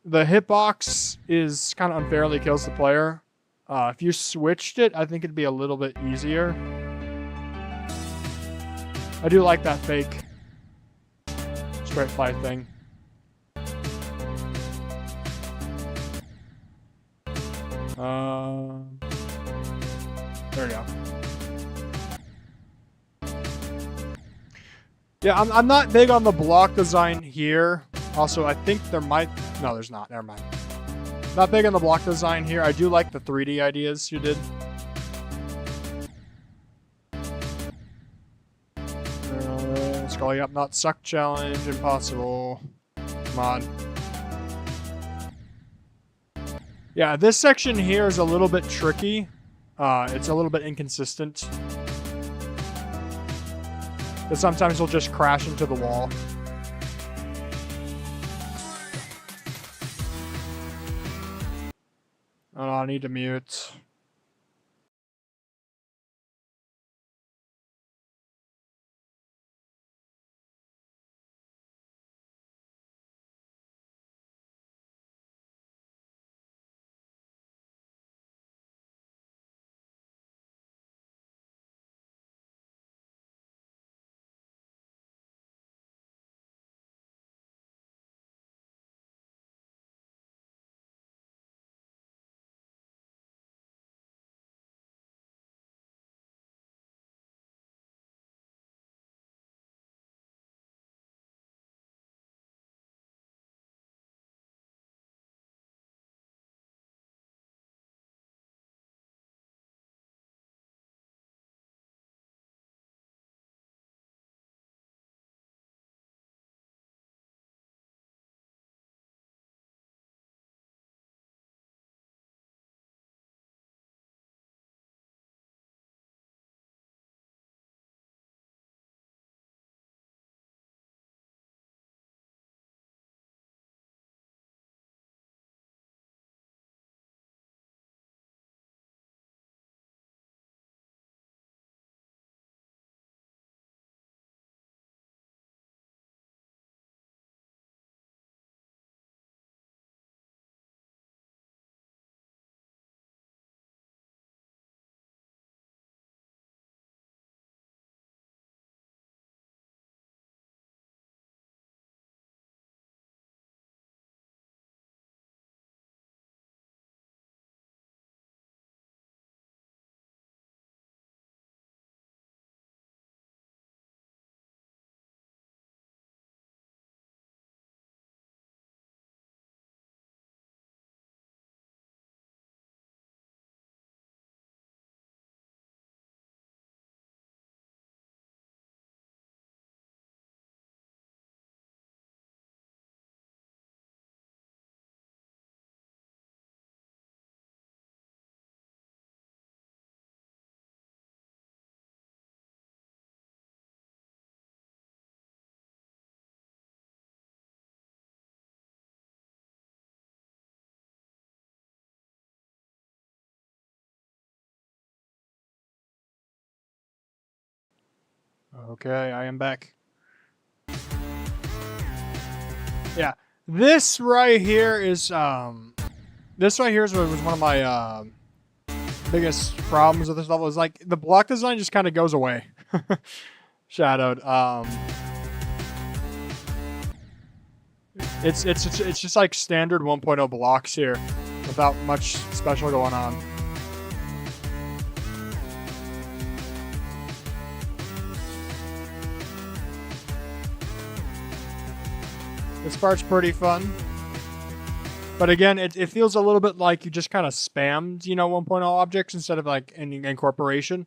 [SPEAKER 1] the hitbox is kind of unfairly kills the player. If you switched it, I think it'd be a little bit easier. I do like that fake straight fly thing. There we go. Yeah, I'm not big on the block design here. Also, I think there might... No, there's not. Never mind. Not big on the block design here. I do like the 3D ideas you did. Scully up, not suck challenge. Impossible. Come on. Yeah, this section here is a little bit tricky. It's a little bit inconsistent. But sometimes we'll just crash into the wall. Oh, I need to mute. Okay, I am back. Yeah, this right here is was one of my biggest problems with this level. Is like the block design just kind of goes away. Shadowed. It's just like standard 1.0 blocks here, without much special going on. This part's pretty fun. But again, it feels a little bit like you just kind of spammed, 1.0 objects instead of like an incorporation.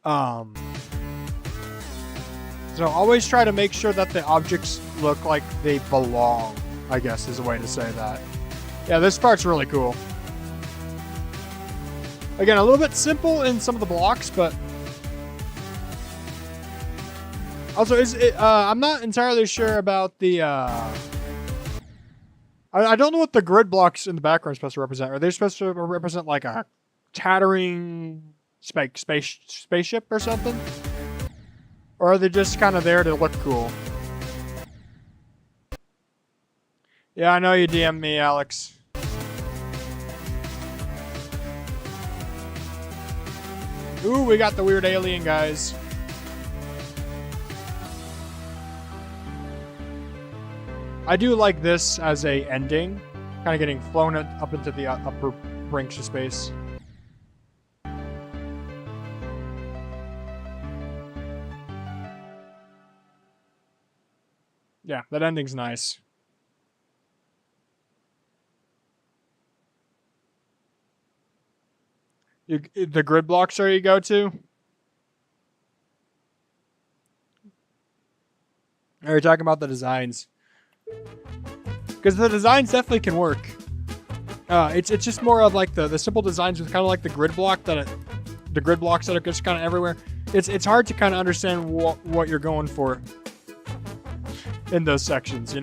[SPEAKER 1] So always try to make sure that the objects look like they belong, I guess is a way to say that. Yeah, this part's really cool. Again, a little bit simple in some of the blocks, but also, I'm not entirely sure about the. I don't know what the grid blocks in the background are supposed to represent. Are they supposed to represent like a tattering spaceship or something? Or are they just kind of there to look cool? Yeah, I know you DM'd me, Alex. Ooh, we got the weird alien guys. I do like this as a ending, kind of getting flown up into the upper brink of space. Yeah, that ending's nice. The grid blocks are you go to? Are you talking about the designs? Because the designs definitely can work. It's just more of like the simple designs with kind of like the grid block the grid blocks that are just kind of everywhere. It's hard to kind of understand what you're going for in those sections,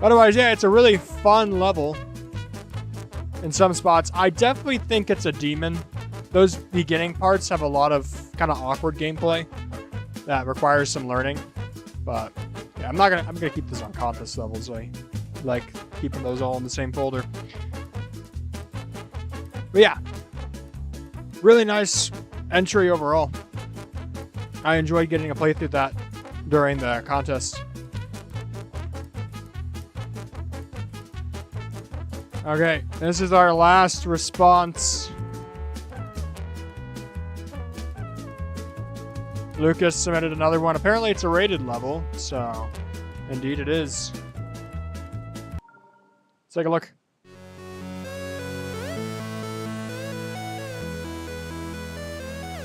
[SPEAKER 1] Otherwise, yeah, it's a really fun level in some spots. I definitely think it's a demon. Those beginning parts have a lot of kind of awkward gameplay that requires some learning, but yeah, I'm gonna keep this on contest levels. I like keeping those all in the same folder. But yeah, really nice entry overall. I enjoyed getting a playthrough that during the contest. Okay, this is our last response. Lucas submitted another one. Apparently it's a rated level, so indeed it is. Let's take a look.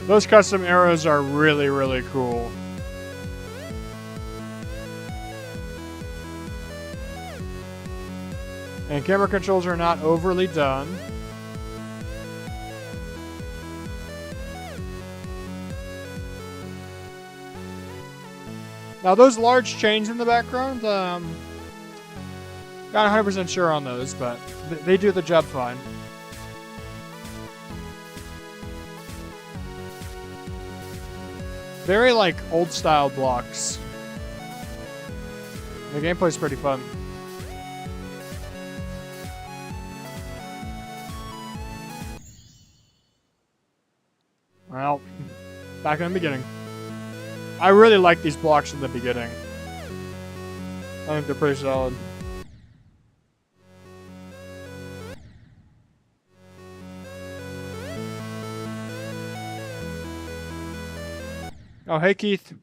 [SPEAKER 1] Those custom arrows are really, really cool. And camera controls are not overly done. Now those large chains in the background, not 100% sure on those, but they do the job fine. Very like old style blocks. The gameplay's pretty fun. Well, back in the beginning. I really like these blocks in the beginning. I think they're pretty solid. Oh, hey, Keith.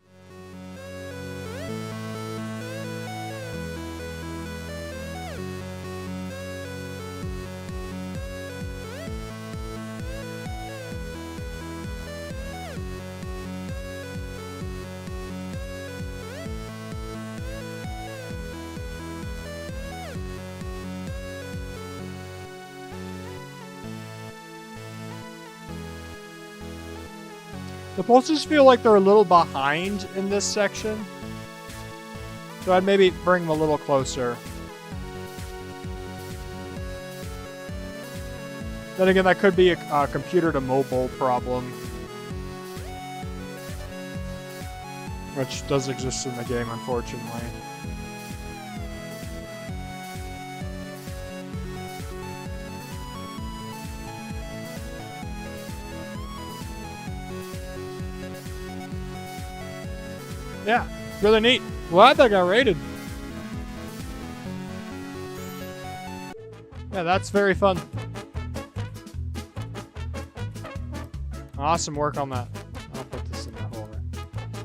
[SPEAKER 1] The pulses feel like they're a little behind in this section. So I'd maybe bring them a little closer. Then again, that could be a computer to mobile problem. Which does exist in the game, unfortunately. Yeah, really neat. Glad that got rated. Yeah, that's very fun. Awesome work on that. I'll put this in the holder.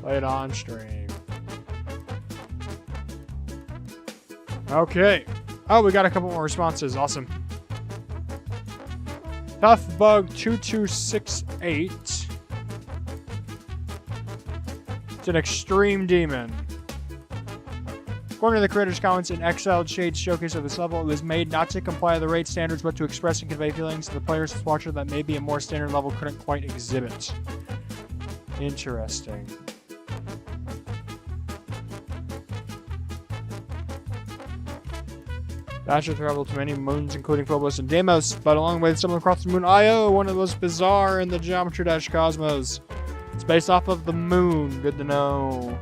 [SPEAKER 1] Play it on stream. Okay. Oh, we got a couple more responses. Awesome. ToughBug2268. It's an extreme demon. According to the creator's comments in Exiled Shades showcase of this level, it was made not to comply with the raid standards, but to express and convey feelings to the players and watcher that maybe a more standard level couldn't quite exhibit. Interesting. Basher traveled to many moons, including Phobos and Deimos, but along the way, someone across the moon Io, one of the most bizarre in the Geometry Dash cosmos. It's based off of the moon. Good to know.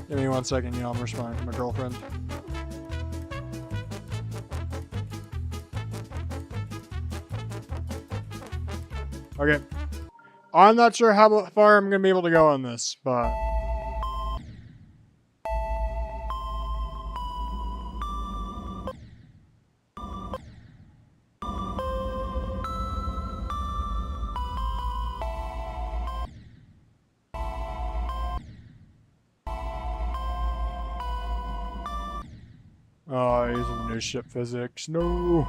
[SPEAKER 1] Give me 1 second, I'm responding to my girlfriend. Okay. I'm not sure how far I'm going to be able to go on this, but... Oh, using new ship physics. No.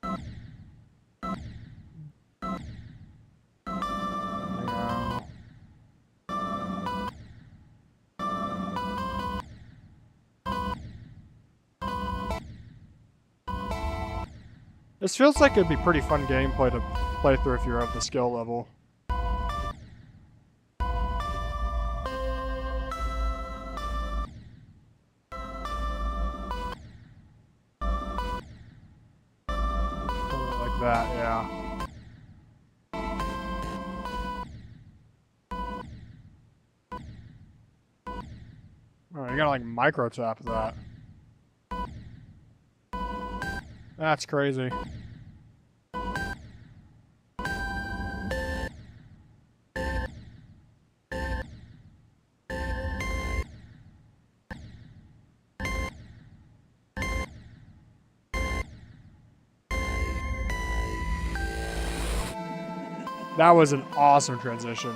[SPEAKER 1] Yeah. This feels like it'd be pretty fun gameplay to play through if you're at the skill level. Like that, yeah. Oh, you gotta like micro tap that. That's crazy. That was an awesome transition.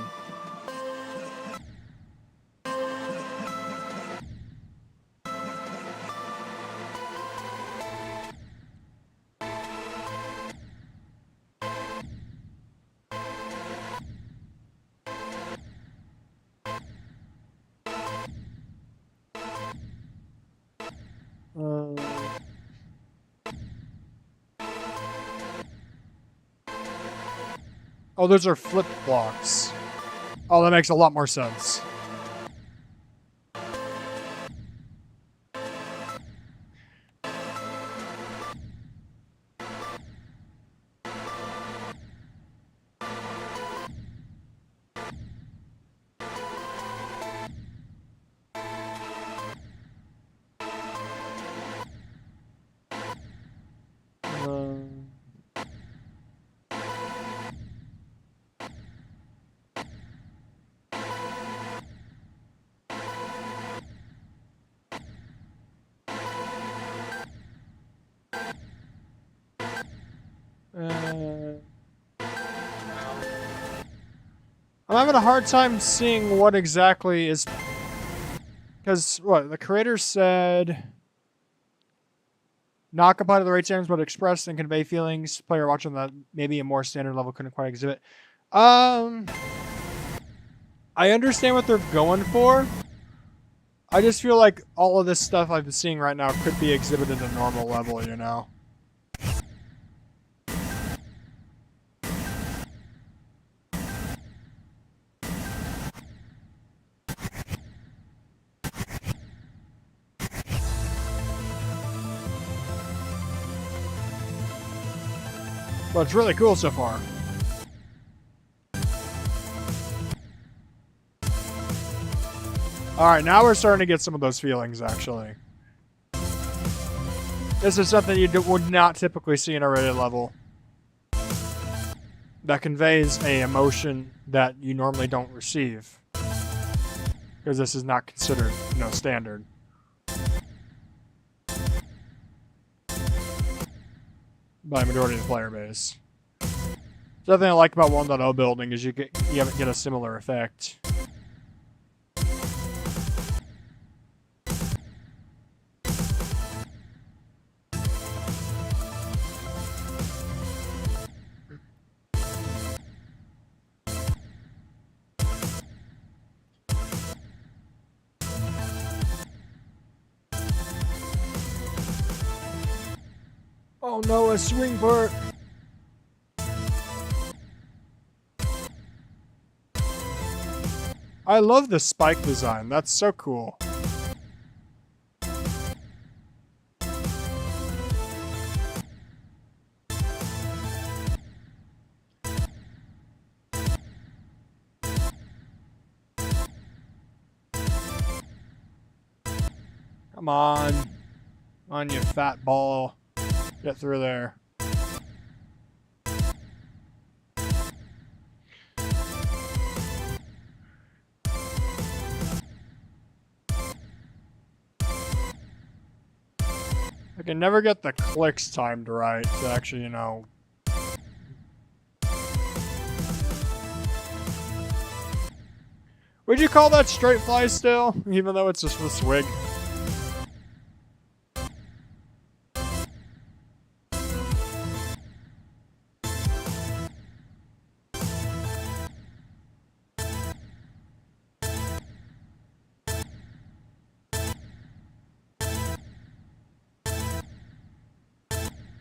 [SPEAKER 1] Oh, those are flip blocks. Oh, that makes a lot more sense. I'm having a hard time seeing what exactly is... Because, what, the creator said... Not comply to the right standards, but express and convey feelings. Player watching that maybe a more standard level couldn't quite exhibit. I understand what they're going for. I just feel like all of this stuff I've been seeing right now could be exhibited at a normal level, you know? But it's really cool so far. Alright, now we're starting to get some of those feelings, actually. This is something you would not typically see in a rated level. That conveys a emotion that you normally don't receive. Because this is not considered, standard. By the majority of the player base. Something I like about 1.0 building is you get a similar effect. Oh no, a swing part! I love the spike design. That's so cool. Come on. Come on, you fat ball. Get through there. I can never get the clicks timed right to actually, Would you call that straight fly still? Even though it's just a swig?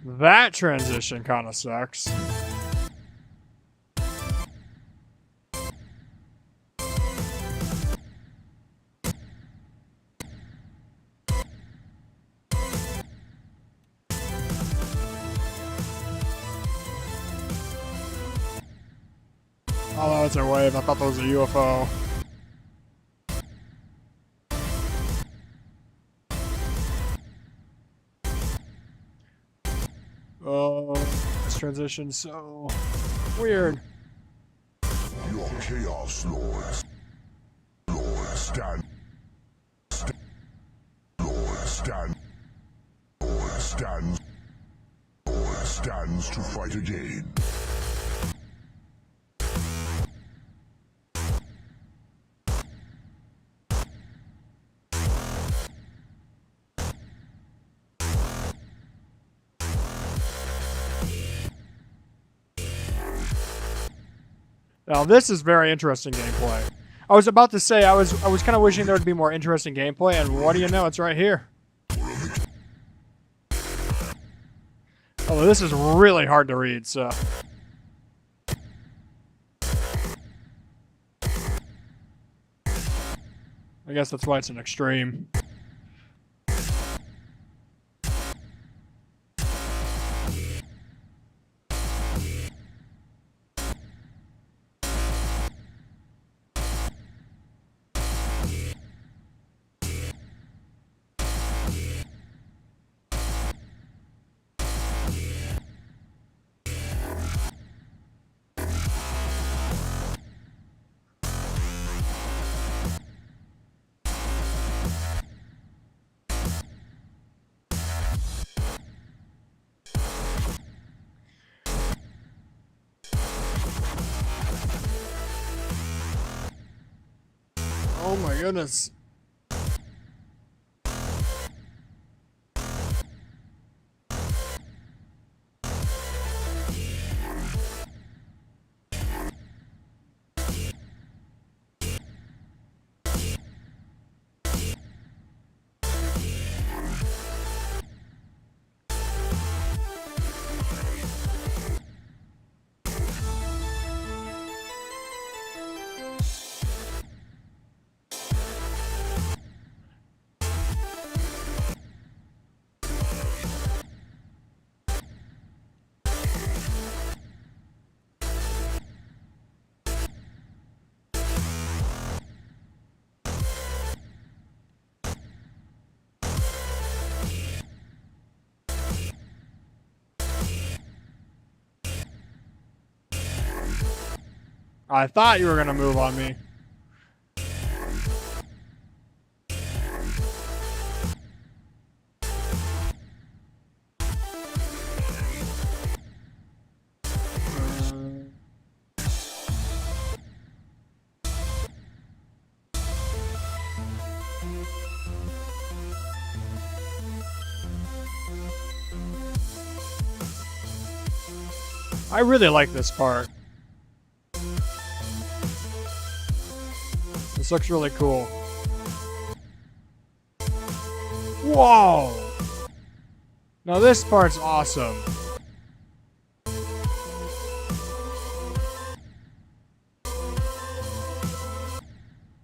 [SPEAKER 1] That transition kind of sucks. Oh, that's a wave. I thought that was a UFO. Oh, this transition's so weird.
[SPEAKER 3] Your chaos lords. Lord stand. Lord stand. Lord stands. Lord stands to fight again.
[SPEAKER 1] Now this is very interesting gameplay. I was about to say I was kind of wishing there would be more interesting gameplay, and what do you know? It's right here. Although this is really hard to read, so. I guess that's why it's an extreme. Oh my goodness. I thought you were gonna move on me. I really like this part. This looks really cool. Whoa! Now this part's awesome.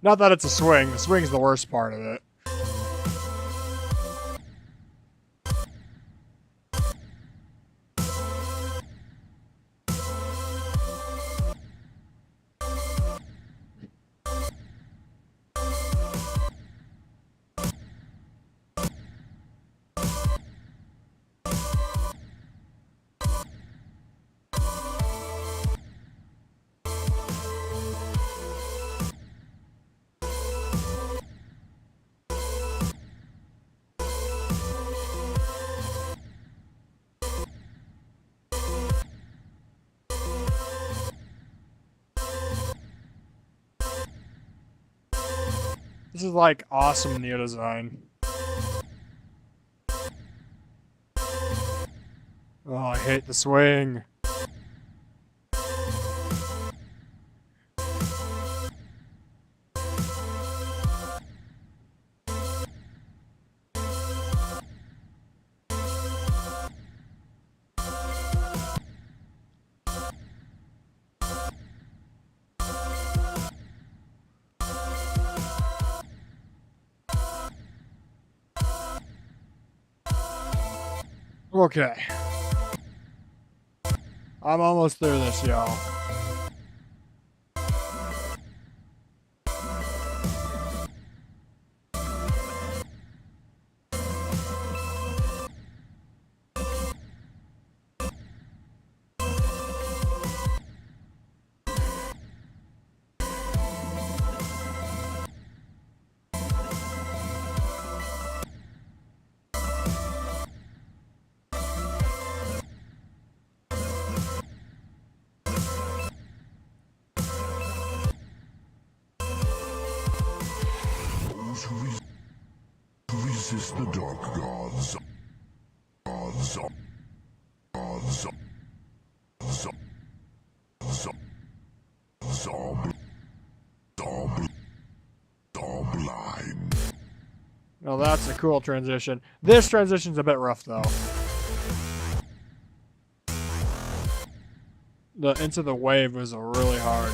[SPEAKER 1] Not that it's a swing. The swing's the worst part of it. This is like awesome Neo design. Oh, I hate the swing. Okay. I'm almost through this, y'all.
[SPEAKER 3] Those who resist the dark gods are blind.
[SPEAKER 1] Well, that's a cool transition. This transition's a bit rough, though. The Into the Wave was really hard.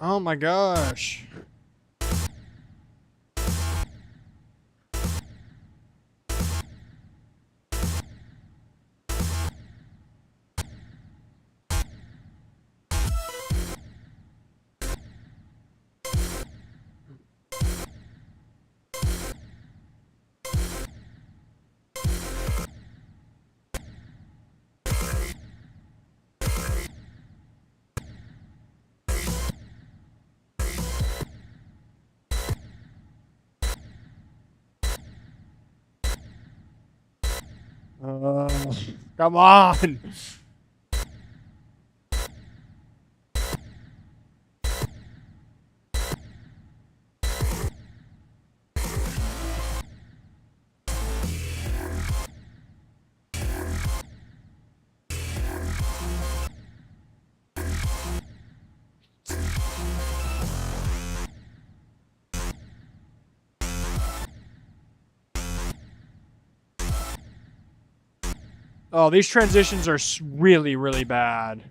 [SPEAKER 1] Oh my gosh. Come on. Oh, these transitions are really, really bad.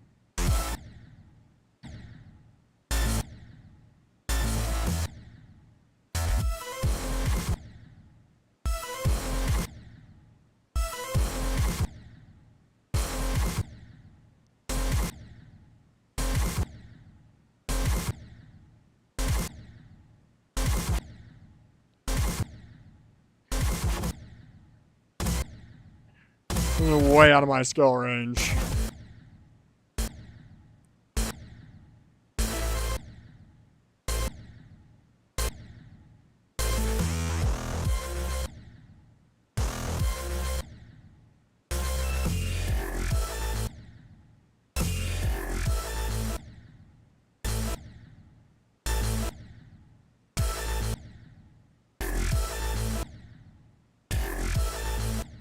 [SPEAKER 1] This is way out of my skill range.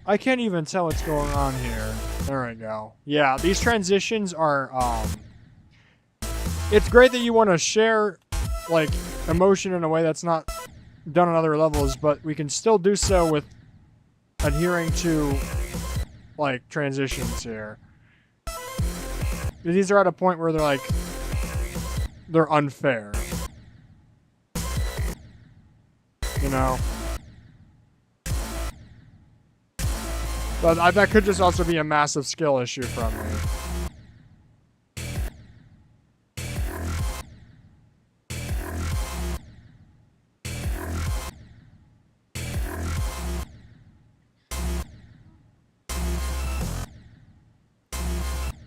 [SPEAKER 1] I can't even tell what's going on here. There we go. Yeah, these transitions are, it's great that you want to share, like, emotion in a way that's not done on other levels, but we can still do so with adhering to, like, transitions here. These are at a point where they're, like, they're unfair. You know? But that could just also be a massive skill issue from me.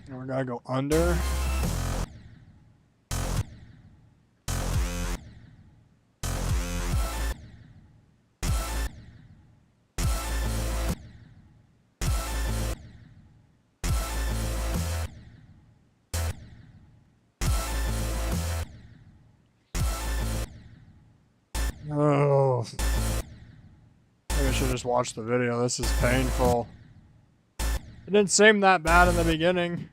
[SPEAKER 1] And we gotta go under. Oh. Maybe I should just watch the video. This is painful. It didn't seem that bad in the beginning.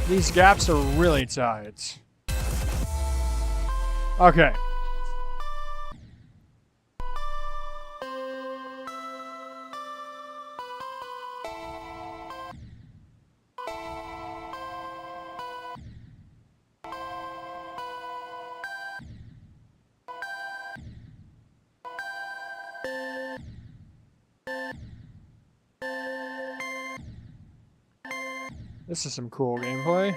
[SPEAKER 1] These gaps are really tight. Okay. This is some cool gameplay.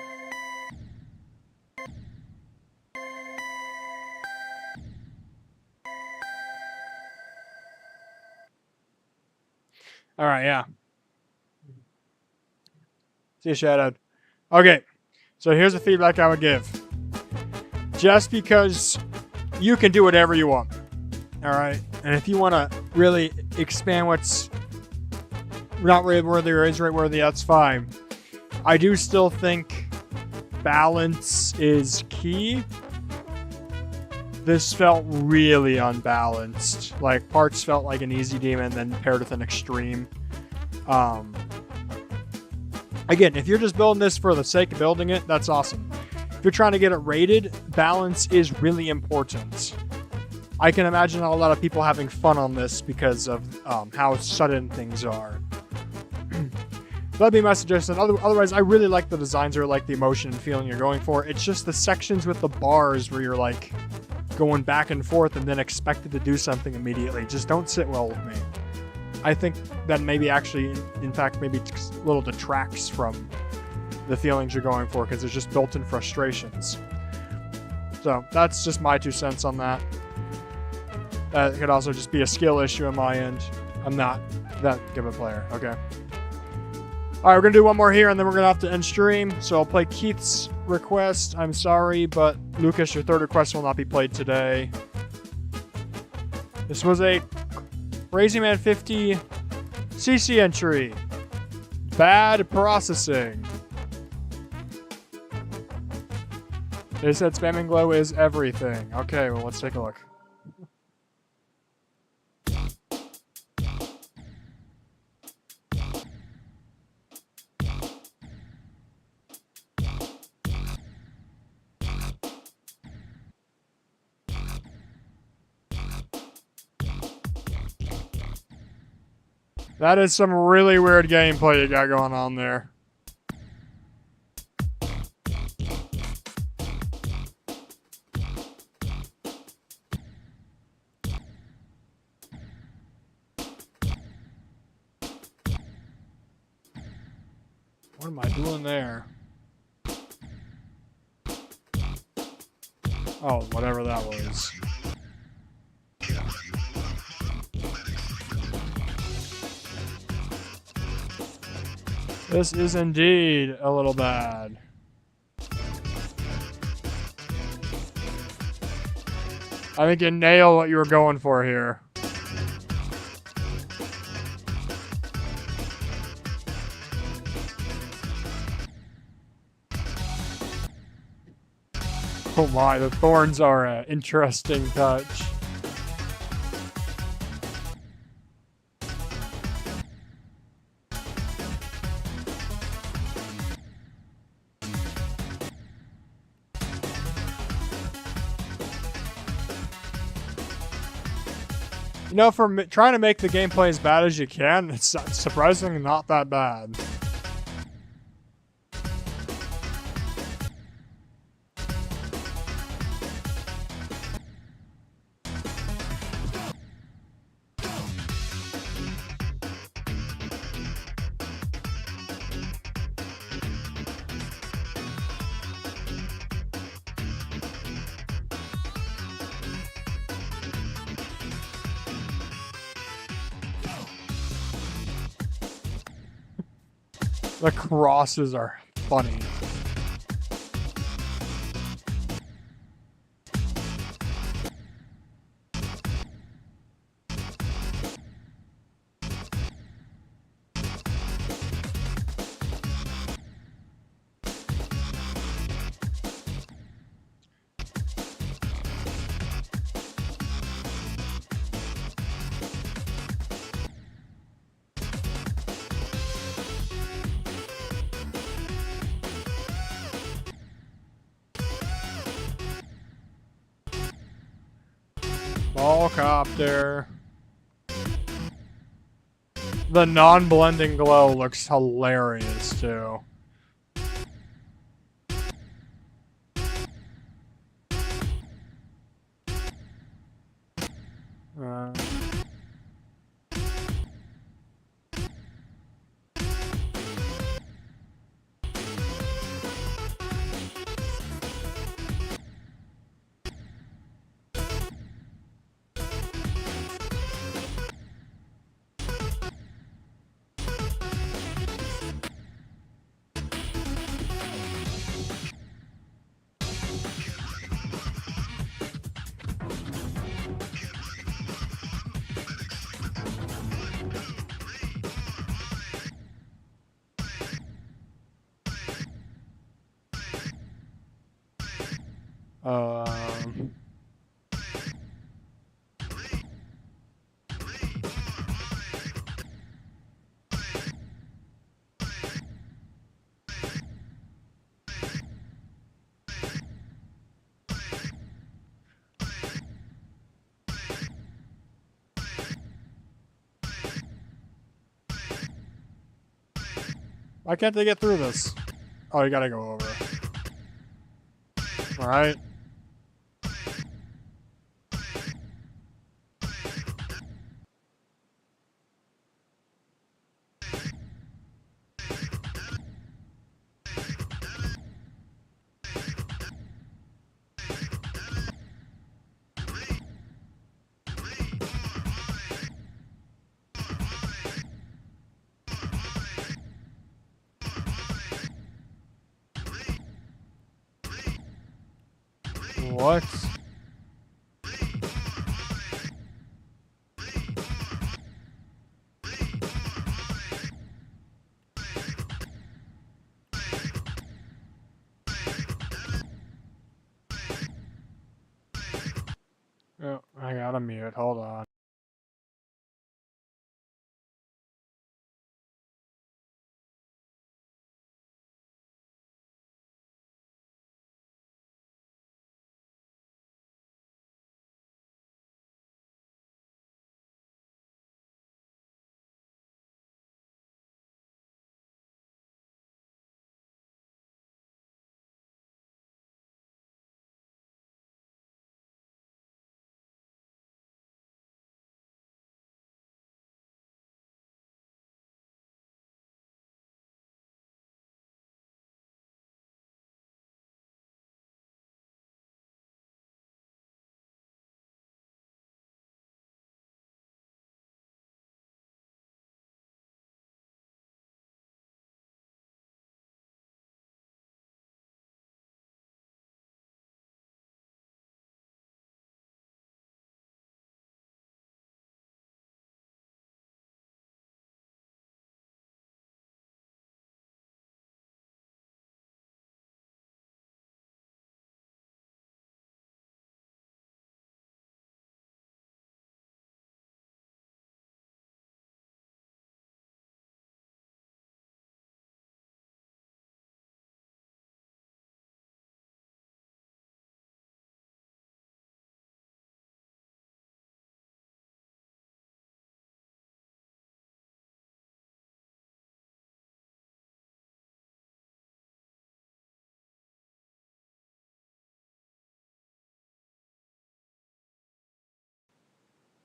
[SPEAKER 1] All right, yeah. See you, Shadowed. Okay, so here's the feedback I would give. Just because you can do whatever you want, all right? And if you want to really expand what's not rate worthy or is rate worthy, that's fine. I do still think balance is key. This felt really unbalanced. Like, parts felt like an easy demon, then paired with an extreme. Again, if you're just building this for the sake of building it, that's awesome. If you're trying to get it rated, balance is really important. I can imagine a lot of people having fun on this because of how sudden things are. That'd be my suggestion. Otherwise, I really like the designs or like the emotion and feeling you're going for. It's just the sections with the bars where you're like going back and forth and then expected to do something immediately just don't sit well with me. I think that maybe actually, in fact, maybe a little detracts from the feelings you're going for because there's just built-in frustrations. So that's just my 2 cents on that. That could also just be a skill issue on my end. I'm not that good of a player. Okay. All right, we're gonna do one more here, and then we're gonna have to end stream. So I'll play Keith's request. I'm sorry, but Lucas, your third request will not be played today. This was a Crazy Man 50 CC entry. Bad processing. They said spamming glow is everything. Okay, well, let's take a look. That is some really weird gameplay you got going on there. What am I doing there? Oh, whatever that was. This is indeed a little bad. I think you nailed what you were going for here. Oh my, the thorns are an interesting touch. You know, for trying to make the gameplay as bad as you can, it's surprisingly not that bad. The crosses are funny. Ballcopter. The non-blending glow looks hilarious too. Why can't they get through this? Oh, you gotta go over. Alright. What? Oh, I gotta mute. Hold on.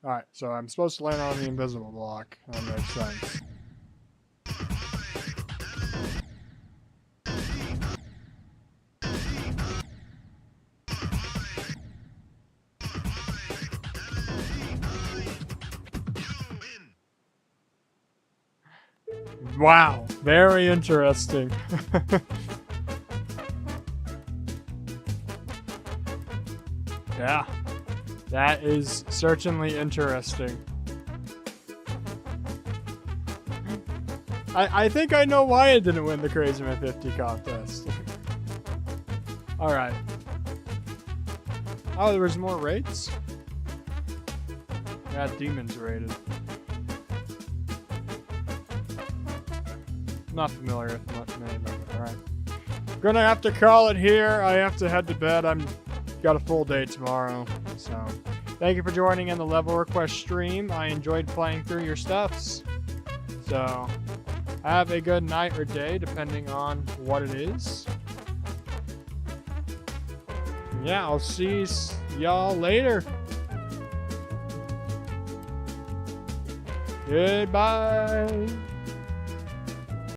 [SPEAKER 1] Alright, so I'm supposed to land on the invisible block. That makes sense. Wow, very interesting. Yeah, that is certainly interesting. I think I know why I didn't win the Crazy Man 50 contest. Alright. Oh, there was more raids? Yeah, demons raided. Not familiar with much name of it. Alright. Gonna have to call it here. I have to head to bed. I'm got a full day tomorrow. So thank you for joining in the level request stream. I enjoyed playing through your stuffs. So have a good night or day depending on what it is. Yeah, I'll see y'all later. Goodbye.